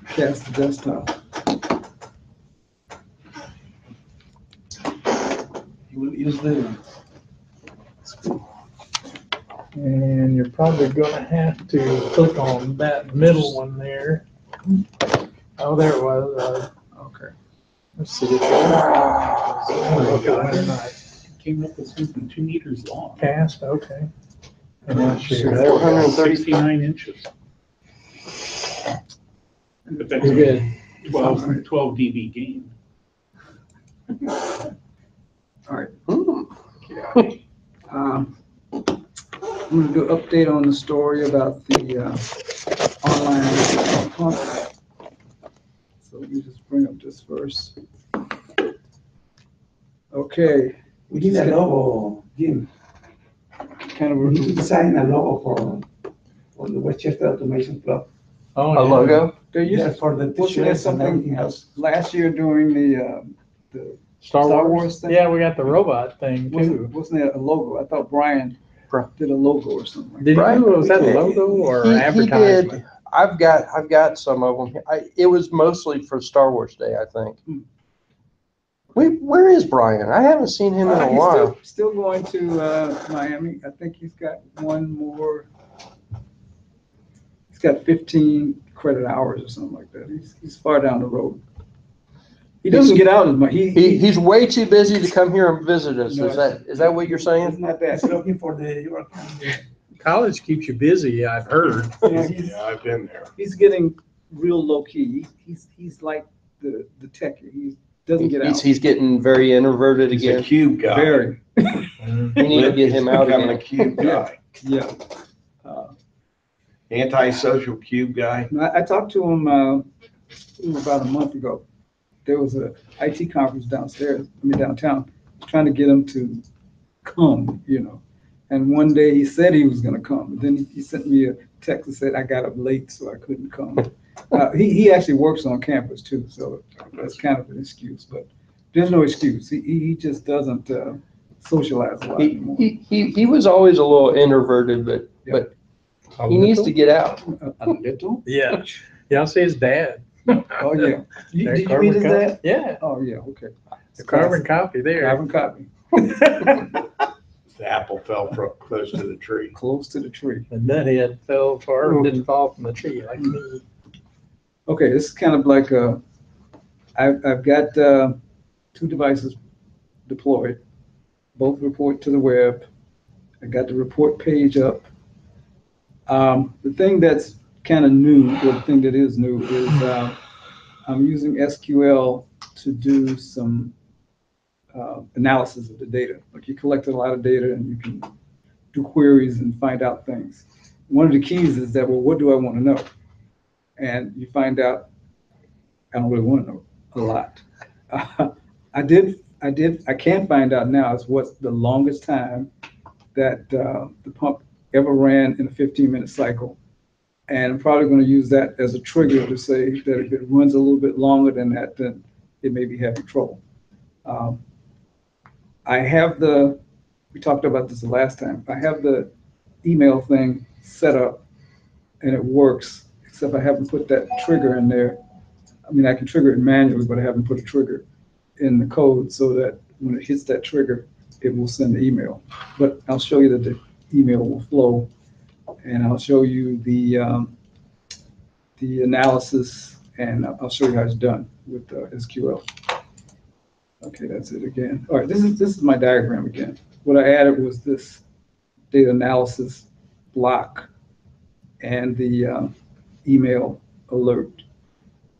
cast the desktop. You will use the. And you're probably gonna have to click on that middle one there. Oh, there it was. Okay. Let's see if it Came up with something 2 meters long. cast. Okay. And I'll share. 430. 69 inches. But that's You're good. 12 dB gain. All right. Hmm. I'm gonna do an update on the story about the online pump. So let me just bring up this first. Okay. We need a logo, Jim. Kind We need to of, design a logo for the Westchester Automation Club. Oh, A yeah. logo? there used Yeah, for the wasn't there t-shirts and something everything else. last year during the Star Star Wars? Wars thing? Yeah, we got the robot thing too. Wasn't there a logo? I thought Brian did a logo or something. Did Right. you, was that a logo or He advertisement? did. I've got some of them. It was mostly for Star Wars Day, I think. Where is Brian? I haven't seen him in a He's while. still going to Miami. I think he's got one more. He's got 15 credit hours or something like that. He's far down the road. He doesn't get out as much. He's way too busy to come here and visit us. No, Is that what you're It's saying? not that. He's looking for the. College keeps you busy, I've heard. Yeah, I've been there. He's getting real low key. He's like the techie. He doesn't get out. He's getting very introverted He's a again. cube guy. Very. We need to get him out Becoming a again. cube guy. Yeah. Antisocial cube guy. I talked to him about a month ago. There was a IT conference downtown, trying to get him to come, And one day he said he was going to come, but then he sent me a text and said I got up late, so I couldn't come. He actually works on campus too, so that's kind of an excuse. But there's no excuse. He just doesn't socialize a lot anymore. He was always a little introverted, but he needs to get out. A little? Yeah. Yeah, I'll see his dad. Oh yeah. Did you Carbon meet his copy. dad? Yeah, Oh yeah. Okay. the carbon copy there. Carbon copy. The apple fell close to the tree. Close to the tree. The nuthead fell far, didn't fall from the tree like me. Okay, this is kind of like I've got 2 devices deployed, both report to the web. I got the report page up. The thing that's kind of new, or the thing that is new, is I'm using SQL to do some analysis of the data. Like you collected a lot of data and you can do queries and find out things. One of the keys is that, well, what do I want to know? And you find out, I don't really want to know a lot. I can find out now is what's the longest time that the pump ever ran in a 15-minute cycle. And I'm probably going to use that as a trigger to say that if it runs a little bit longer than that, then it may be having trouble. I have we talked about this the last time, I have the email thing set up and it works, except I haven't put that trigger in there. I mean, I can trigger it manually, but I haven't put a trigger in the code so that when it hits that trigger, it will send the email. But I'll show you that the email will flow, and I'll show you the analysis, and I'll show you how it's done with SQL. Okay, that's it again. All right, this is my diagram again. What I added was this data analysis block and the email alert.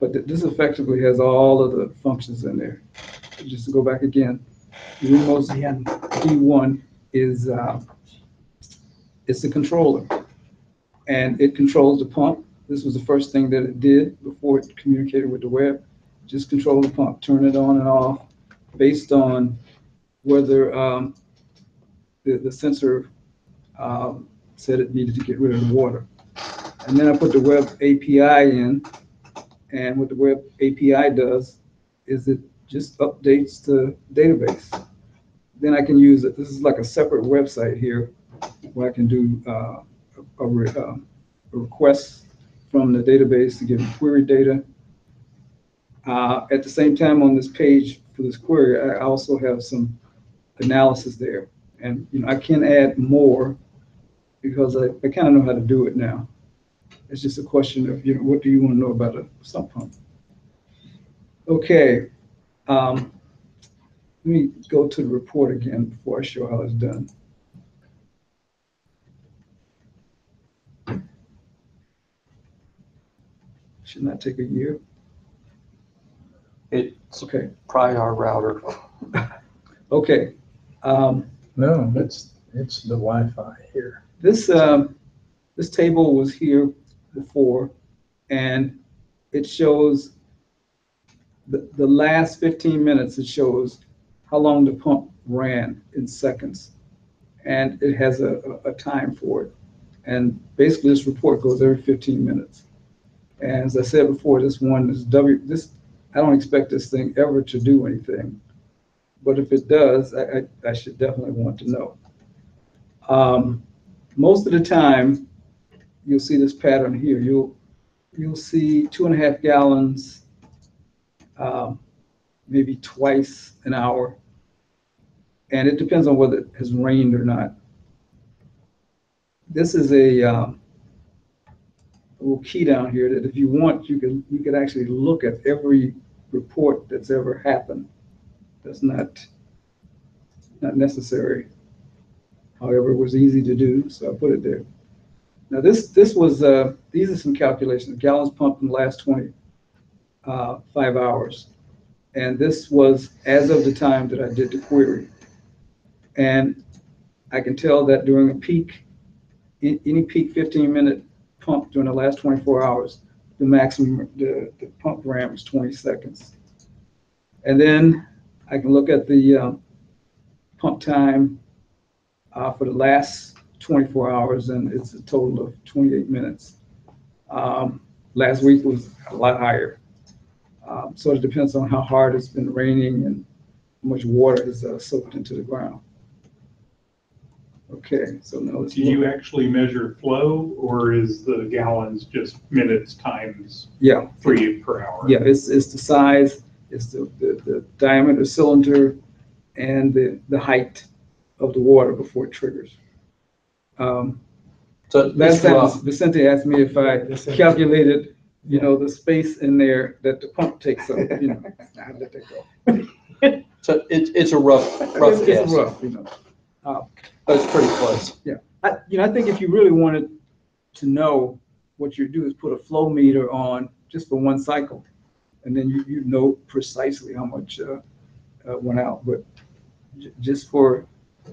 But this effectively has all of the functions in there. Just to go back again, the most D1 is it's the controller, and it controls the pump. This was the first thing that it did before it communicated with the web. Just control the pump, turn it on and off based on whether the sensor said it needed to get rid of the water. And then I put the web API in, and what the web API does is it just updates the database. Then I can use it. This is like a separate website here where I can do a request from the database to give me query data. At the same time, on this page for this query, I also have some analysis there. And I can add more because I kind of know how to do it now. It's just a question of, what do you want to know about a sump pump? Okay. Let me go to the report again before I show how it's done. Should not take a year. It's Okay. probably our router. Okay. No, it's the Wi-Fi here. This table was here before, and it shows the last 15 minutes. It shows how long the pump ran in seconds, and it has a time for it. And basically, this report goes every 15 minutes. And as I said before, this I don't expect this thing ever to do anything. But if it does, I should definitely want to know. Most of the time, you'll see this pattern here. You'll see 2.5 gallons, maybe twice an hour. And it depends on whether it has rained or not. This is a little key down here that if you want, you could actually look at every report that's ever happened. That's not necessary. However, it was easy to do, so I put it there. Now this was these are some calculations. Gallons pumped in the last 5 hours, and this was as of the time that I did the query. And I can tell that during a peak, any peak 15-minute pump during the last 24 hours, the maximum, the pump ran was 20 seconds. And then I can look at the pump time for the last 24 hours, and it's a total of 28 minutes. Last week was a lot higher. So it depends on how hard it's been raining and how much water is soaked into the ground. Okay, so now let's Do you actually measure flow, or is the gallons just minutes times 3 per hour? Yeah, it's the size, it's the diameter cylinder, and the height of the water before it triggers. So Last time Vicente asked me if I calculated, the space in there that the pump takes up. I let that go. So it's a rough It's guess. rough, But it's pretty close. Yeah, I think if you really wanted to know, what you do is put a flow meter on just for one cycle, and then you know precisely how much went out. But just for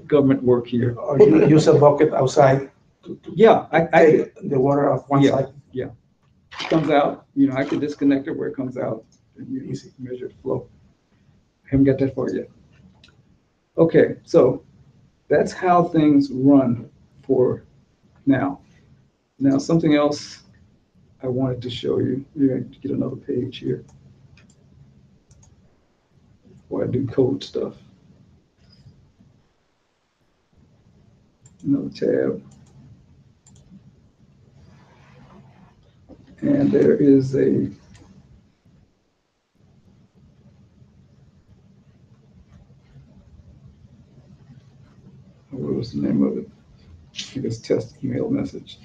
government work here. Or you use a bucket outside to Yeah, I take the water off one side. Yeah, it comes out. I can disconnect it where it comes out, and you easy measure the flow. I haven't got that far yet. Okay, so that's how things run for now. Now, something else I wanted to show you. We're going to get another page here before I do code stuff. Another tab. And there is what was the name of it? I think it's test email message.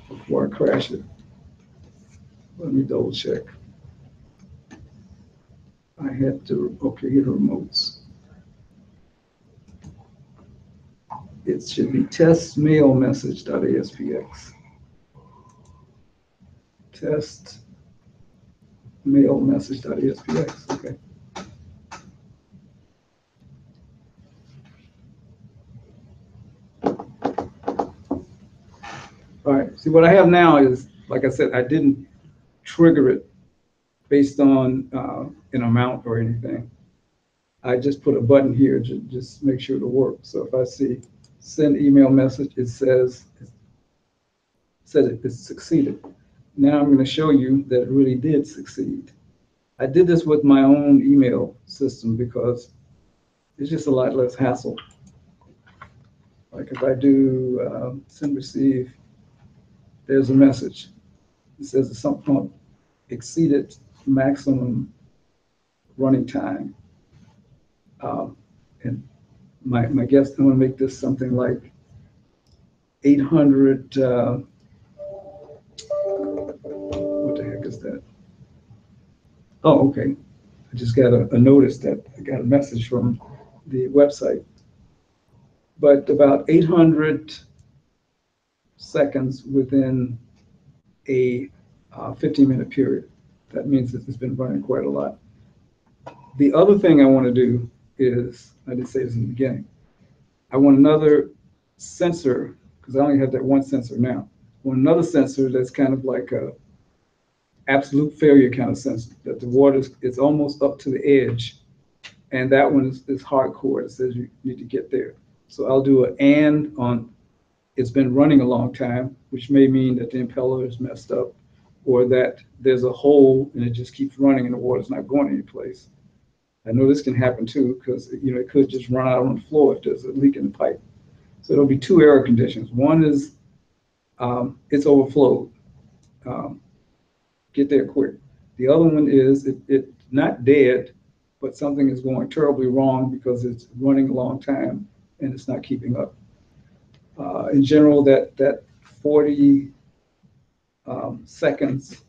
Before I crash it, let me double check. I had to, okay, here are remotes. It should be test mail message.aspx. Test mail message.aspx, okay. All right, see what I have now is, like I said, I didn't trigger it based on an amount or anything. I just put a button here to just make sure it'll work. So if I see send email message, it says it succeeded. Now I'm going to show you that it really did succeed. I did this with my own email system because it's just a lot less hassle. Like if I do send receive, there's a message. It says the sump pump exceeded maximum running time. And my guess, I'm going to make this something like 800, what the heck is that? Oh, okay. I just got a notice that I got a message from the website. But about 800 seconds within a 15-minute period. That means that it's been running quite a lot. The other thing I want to do is, I didn't say this in the beginning, I want another sensor, because I only have that one sensor now. I want another sensor that's kind of like a absolute failure kind of sensor, that the water is almost up to the edge, and that one is hardcore. It says you need to get there. So I'll do an and on it's been running a long time, which may mean that the impeller is messed up, or that there's a hole and it just keeps running and the water's not going anyplace. I know this can happen too, because it could just run out on the floor if there's a leak in the pipe. So there'll be two error conditions. One is it's overflowed. Get there quick. The other one is it's not dead, but something is going terribly wrong because it's running a long time and it's not keeping up. In general, that 40 seconds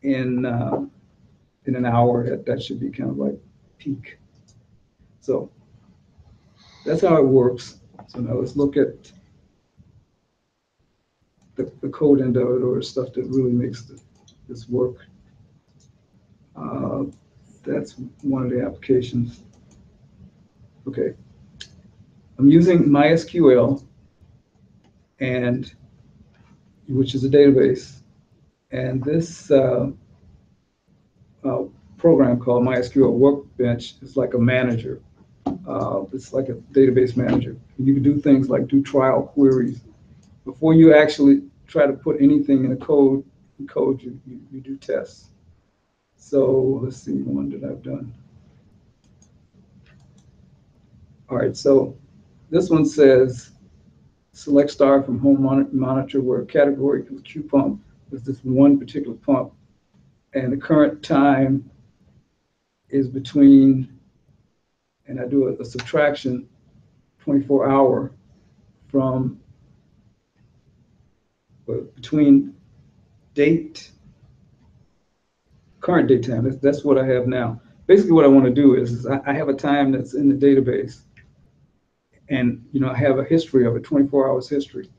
in an hour, that should be kind of like peak. So that's how it works. So now let's look at the code end of it, or stuff that really makes this work. That's one of the applications. Okay. I'm using MySQL, and which is a database, and this program called MySQL Workbench is like a manager. It's like a database manager. You can do things like do trial queries. Before you actually try to put anything in a code, you do tests. So let's see, one that I've done. All right, so this one says, select star from home monitor where category for the Q pump is this one particular pump. And the current time is between, and I do a subtraction, 24-hour from, between date, current date time. That's what I have now. Basically what I want to do is I have a time that's in the database, and I have a history of it, 24 hours history.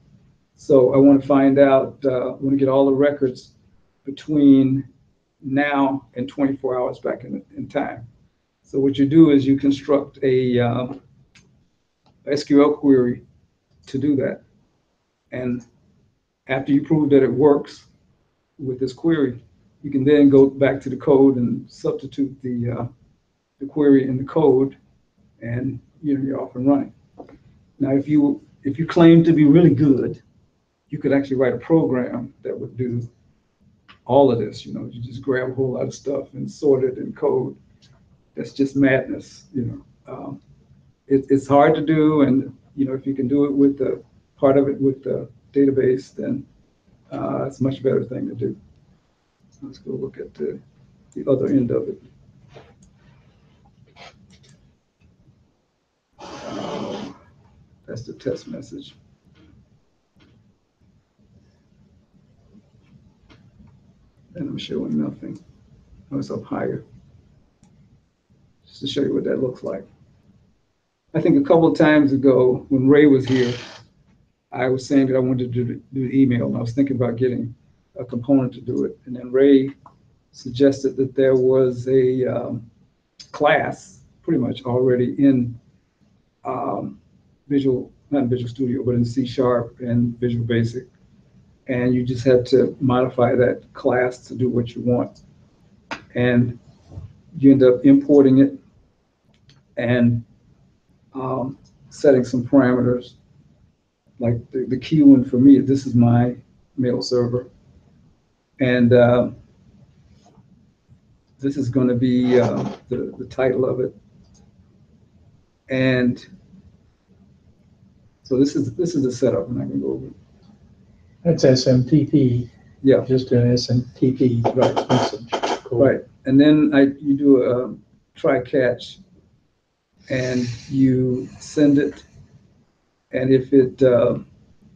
So I want to find out, I want to get all the records between now and 24 hours back in time. So what you do is you construct a SQL query to do that. And after you prove that it works with this query, you can then go back to the code and substitute the query in the code, and you're off and running. Now, if you claim to be really good, you could actually write a program that would do all of this. You just grab a whole lot of stuff and sort it in code. That's just madness. It's hard to do, and if you can do it with the part of it with the database, then it's a much better thing to do. Let's go look at the other end of it. That's the test message. And I'm showing nothing. Oh, it's up higher. Just to show you what that looks like. I think a couple of times ago when Ray was here, I was saying that I wanted to do the email, and I was thinking about getting a component to do it. And then Ray suggested that there was a class pretty much already in not in Visual Studio, but in C# and Visual Basic. And you just had to modify that class to do what you want. And you end up importing it and setting some parameters. Like the key one for me, this is my mail server. And this is going to be the title of it. And so this is the setup, and I can go over it. That's SMTP. Yeah. Just an SMTP message. Cool. Right. And then you do a try catch, and you send it. And if it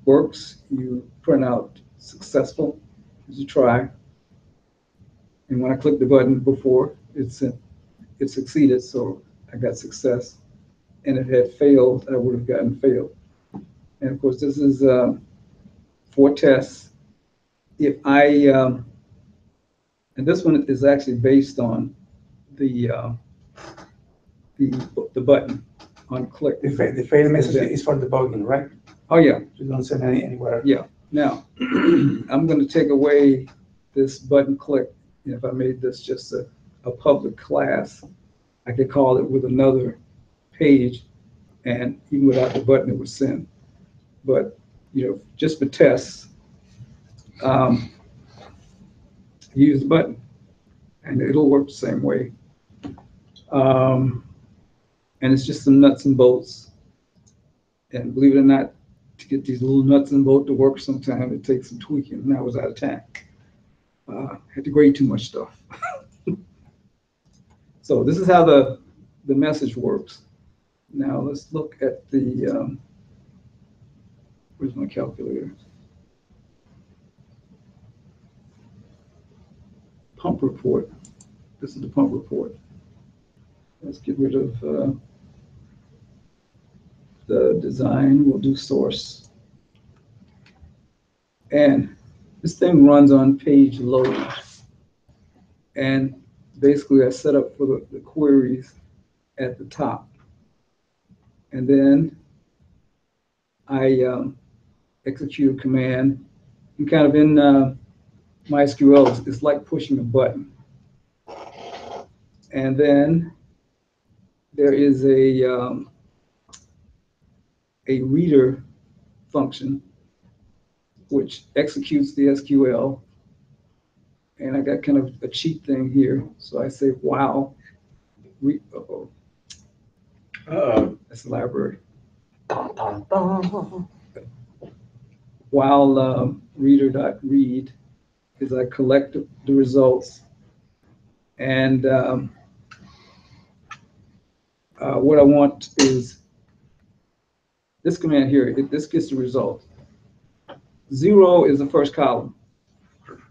works, you print out successful as you try. And when I clicked the button before, it succeeded, so I got success. And if it had failed, I would have gotten failed. And of course, this is 4 tests. If and this one is actually based on the button on click. The fail message is for debugging, right? Oh yeah. You don't send anywhere. Yeah. Now I'm going to take away this button click. If I made this just a public class, I could call it with another page, and even without the button, it would send. but, just for tests, use the button, and it'll work the same way. And it's just some nuts and bolts. And believe it or not, to get these little nuts and bolts to work sometimes, it takes some tweaking, and I was out of time. Had to grade too much stuff. So this is how the message works. Now let's look at the, where's my calculator? Pump report. This is the pump report. Let's get rid of the design. We'll do source. And this thing runs on page load. And basically I set up for the queries at the top. And then I execute a command. And kind of in MySQL, it's like pushing a button. And then there is a reader function which executes the SQL. And I got kind of a cheat thing here. So I say while that's the library. While reader.read is I collect the results, and what I want is this command here. This gets the result. 0 is the first column.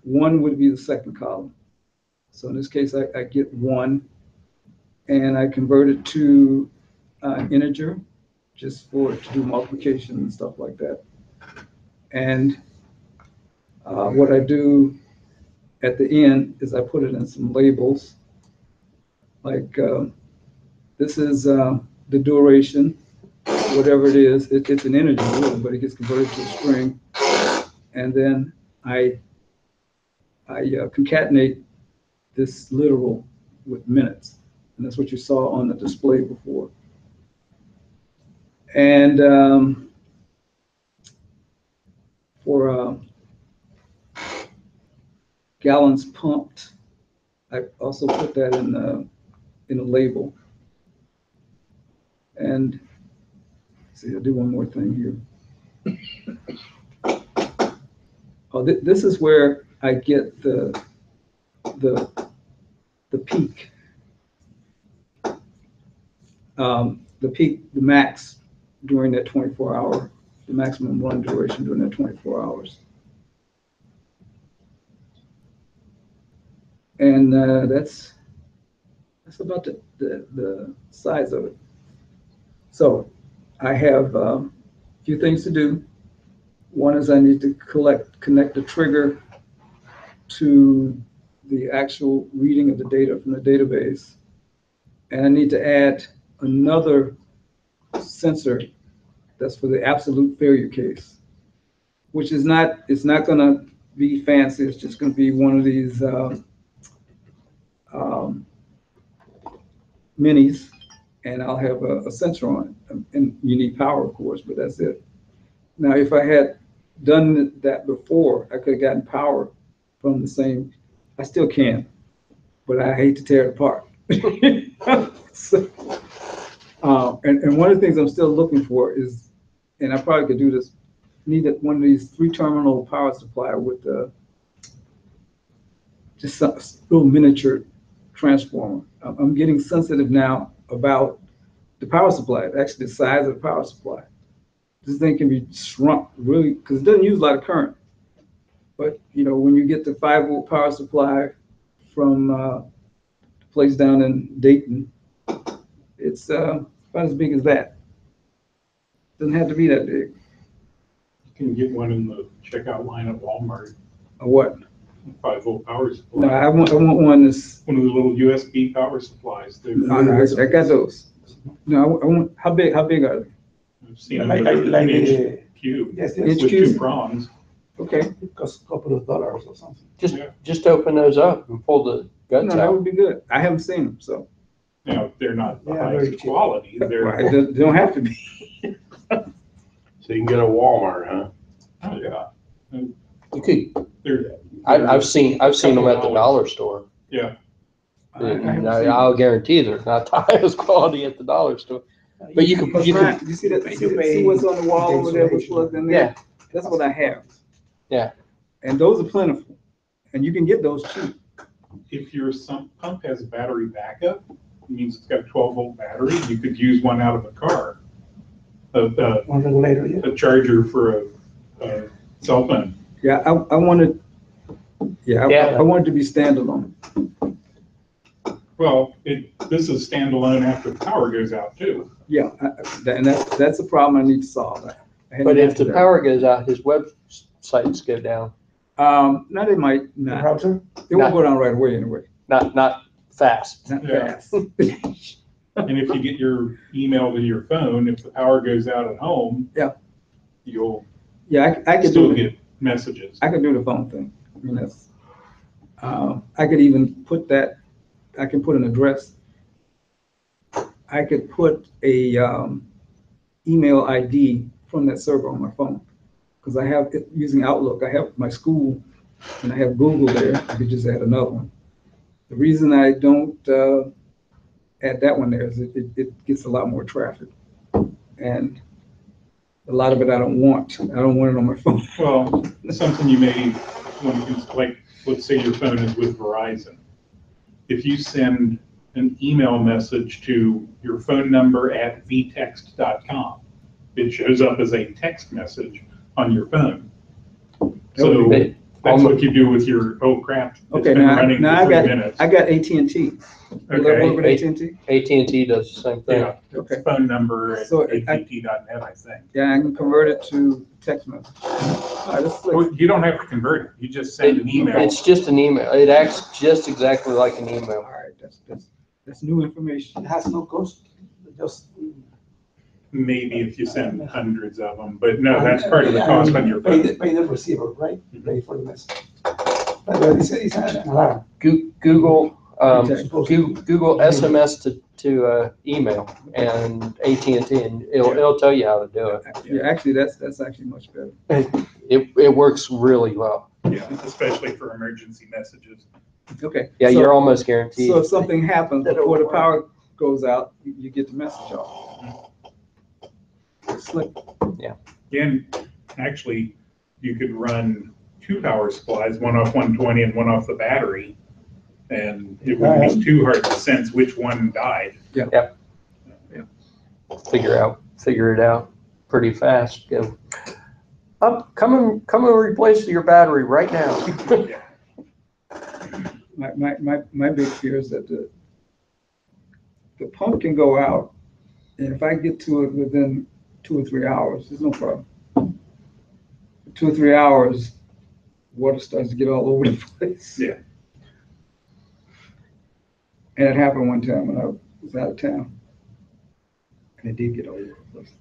1 would be the second column. So in this case, I get 1, and I convert it to an integer, just for it to do multiplication and stuff like that. And what I do at the end is I put it in some labels, like this is the duration, whatever it is. It's an integer really, but it gets converted to a string. And then I concatenate this literal with minutes. And that's what you saw on the display before. And for gallons pumped, I also put that in a label. And see, I'll do one more thing here. Oh, this is where I get the peak. The max during that 24-hour, the maximum run duration during that 24 hours. And that's about the size of it. So I have a few things to do. One is I need to connect the trigger to the actual reading of the data from the database. And I need to add another sensor that's for the absolute failure case, which is it's not going to be fancy. It's just going to be one of these minis, and I'll have a sensor on it. And you need power, of course, but that's it. Now, if I had done that before, I could have gotten power from the same. I still can, but I hate to tear it apart. So, and one of the things I'm still looking for is, and I probably could do this, need one of these 3-terminal power supply with just a little miniature transformer. I'm getting sensitive now about the power supply, actually the size of the power supply. This thing can be shrunk really, because it doesn't use a lot of current. But when you get the 5-volt power supply from the place down in Dayton, it's about as big as that. Doesn't have to be that big. You can get one in the checkout line at Walmart. A what? 5-volt power supply. No, I want one that's One of the little USB power supplies. I got those. No, I want. How big are they? I've seen them Like with the an cube yes, with cubes? 2 prongs. Okay. it costs a couple of dollars or something. Just open those up and pull the No, guts that out. would be good. I haven't seen them, so They're not the Yeah, highest very cheap. quality. right, They're they don't have to be. So you can go to Walmart, huh? Oh, yeah. You could, They're- I've seen them at the dollar store. Yeah. And I'll guarantee they're not the highest quality at the dollar store. But you can, You see that, see what's on the wall over there, what's plugged in there? yeah, That's what I have. Yeah. And those are plentiful, and you can get those cheap. If your sump pump has battery backup, it means it's got a 12-volt battery, you could use one out of a car. One regulator, yeah. A charger for a cell phone. Yeah, I wanted, Yeah. I wanted to be standalone. Well, this is standalone after the power goes out too. Yeah, and that's a problem I need to solve. I hadn't but if answered the that. power goes out, his websites go down. No, they might not. Router? It won't go down right away anyway. Not fast. Not Yeah. fast. And if you get your email to your phone, if the power goes out at home, Yeah. you'll Yeah, I could still do get messages. I could do the phone thing. I mean, that's, I could even put that, I can put an address. I could put a email ID from that server on my phone. Because I have, using Outlook, I have my school and I have Google there. I could just add another one. The reason I don't add that one there is it gets a lot more traffic. And a lot of it I don't want. I don't want it on my phone. Well, something you may want to, like, let's say your phone is with Verizon. If you send an email message to your phone number at vtext.com, it shows up as a text message on your phone. So They- that's what you do with your, oh crap, it's Okay, been now running I for 3 got minutes. I got AT&T. Will that work with Okay. AT&T? AT&T does the same thing. Yeah, Okay. phone number at So att.net, I think. Yeah, I can convert it to text message. All right, let's flip. Well, you don't have to convert it, you just send an email. It's just an email. It acts just exactly like an All email. right, that's new information. It has no cost, just. Maybe if you send hundreds of them, but no, that's part of the cost on your Pay phone. pay the receiver, right? Pay for the message. But it's an alarm. Google, Supposed- Google SMS to email and AT&T, and it'll tell you how to do it. Yeah, actually, that's actually much better. It works really well. Yeah, especially for emergency messages. Okay. Yeah, so- you're almost guaranteed. So if something happens before the power goes out, you get the message off. Slick. Again, actually, you could run 2 power supplies, one off 120 and one off the battery. And it wouldn't be too hard to sense which one died. Figure it out pretty fast. Go up, come and replace your battery right now. My big fear is that the pump can go out, and if I get to it within 2 or 3 hours, there's no problem. 2 or 3 hours, water starts to get all over the place. Yeah. And it happened one time when I was out of town. And it did get all over the place.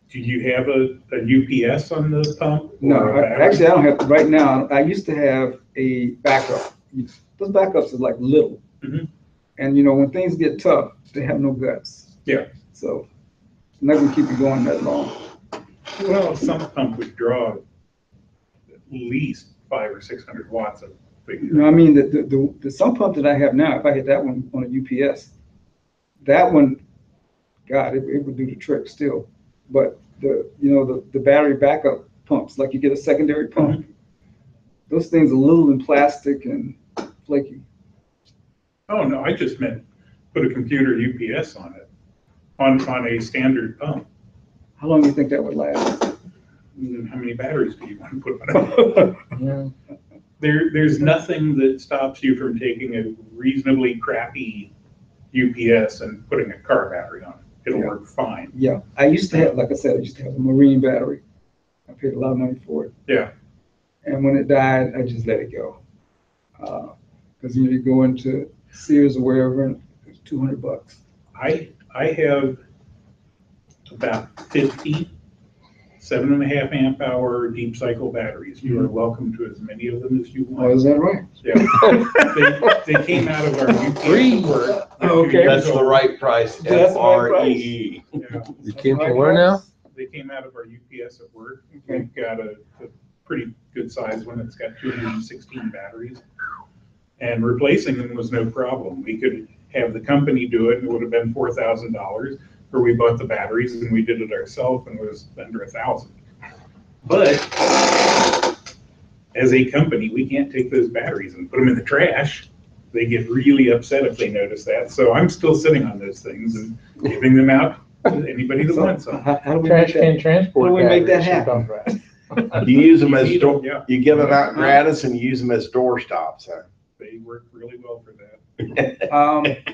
Do you have a UPS on the pump? No, or a battery? actually, I don't have, right now, I used to have a backup. Those backups are like little. Mhm. And you know, when things get tough, they have no guts. Yeah. So I'm not gonna keep it going that long. Well, some pump would draw at least 500 or 600 watts of figure. You know, I mean, the sump pump that I have now, if I hit that one on a UPS, that one, God, it would do the trick still. But the battery backup pumps, like you get a secondary pump, those things are little and plastic and flaky. Oh, no, I just meant put a computer UPS on it, on a standard pump. How long do you think that would last? How many batteries do you want to put on it? There's nothing that stops you from taking a reasonably crappy UPS and putting a car battery on it. It'll work fine. Yeah, I used to have, like I said, I used to have a marine battery. I paid a lot of money for it. Yeah. And when it died, I just let it go. Because you go into Sears or wherever, and it's $200. I have about 50 7.5 amp hour deep cycle batteries. You are welcome to as many of them as you Oh, want. is that right? Yeah. They came out of our UPS support. Okay. That's the right price, That's the right FREE. Yeah. You came from where now? They came out of our UPS at work. We've got a pretty good size one. It's got 216 batteries. And replacing them was no problem. We could have the company do it, and it would have been $4,000, or we bought the batteries and we did it ourselves, and it was under $1,000. But as a company, we can't take those batteries and put them in the trash. They get really upset if they notice that. So I'm still sitting on those things and giving them out to anybody that wants them. How do we Trash make that? can transport. How do we make that batteries, happen? you're talking about. You use them as Easy, door, yeah. you give them out gratis and you use them as door stops, huh? They work really well for that.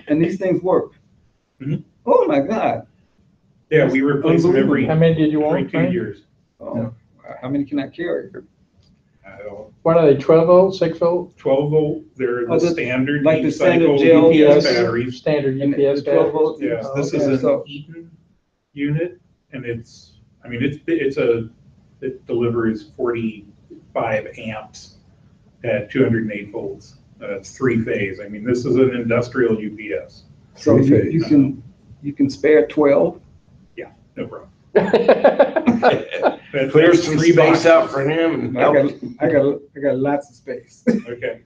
And these things work. Mhm. Oh my God. Yeah, we replace them every How many did you want? 2 Frank? years. Oh, how many can I carry? What are they, 12 volt, 6 volt? 12 volt, they're the Oh, the- standard like the deep standard cycle gel UPS batteries? batteries. Standard And UPS the 12 batteries? volt? Yeah, Oh, this okay. is an So- Eaton unit, and it delivers 45 amps at 208 volts. It's 3-phase. I mean, this is an industrial UPS. So Three-phase. you can spare 12? No problem. Clear That's some 3 space boxes. out for him and I help. got lots of space. Okay,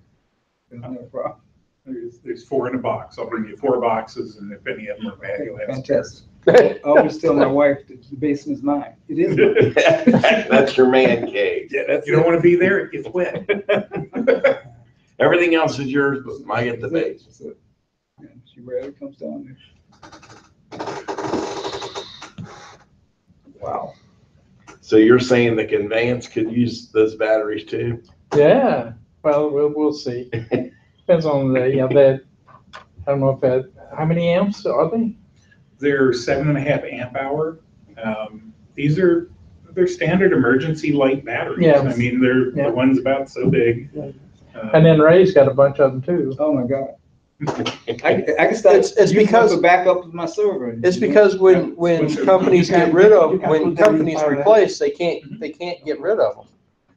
No problem. there's 4 in a box. I'll bring you 4 boxes, and if any of them are bad, you'll have Fantastic. spares. I always tell my wife that the basement's mine. It is mine. That's your man cave. Yeah, you don't want to be there, it gets wet. Everything else is yours, but I get the base. That's it. And she rarely comes down there. Wow. So you're saying the conveyance could use those batteries too? Yeah, well, we'll see. Depends on the, that, I don't know if that, how many amps are they? They're 7.5 amp hour. They're standard emergency light batteries. Yeah. I mean, they're Yeah. the ones about so big. And then Ray's got a bunch of them too. Oh my God. I can start. It's using them because- for backup of my server. It's because when companies get rid of, when companies replace, they can't get rid of them.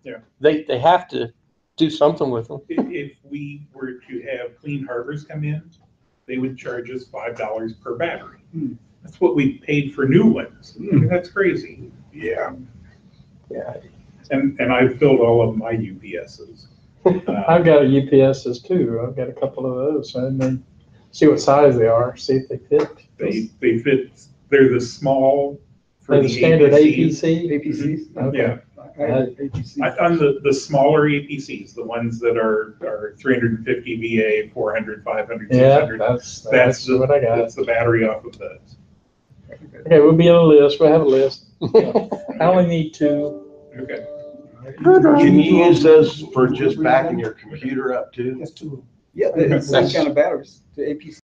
Yeah. They have to do something with them. If we were to have Clean Harbors come in, they would charge us $5 per battery. That's what we paid for new ones. I mean, that's crazy. Yeah. Yeah. And I've filled all of my UPSs. I've got a UPSs too. I've got a couple of those, and then see what size they are, see if they fit. They fit, they're the small for They're the the standard APCs. APC? APCs? Okay. Yeah. I have APC. On the smaller APCs, the ones that are 350 VA, 400, 500, Yeah, 600. that's what I got. That's the battery off of those. Okay, we'll be on a list. We'll have a list. I only need 2. Okay. Can you use those for just backing your computer up too? Yeah, it's the same kind of batteries, the APC.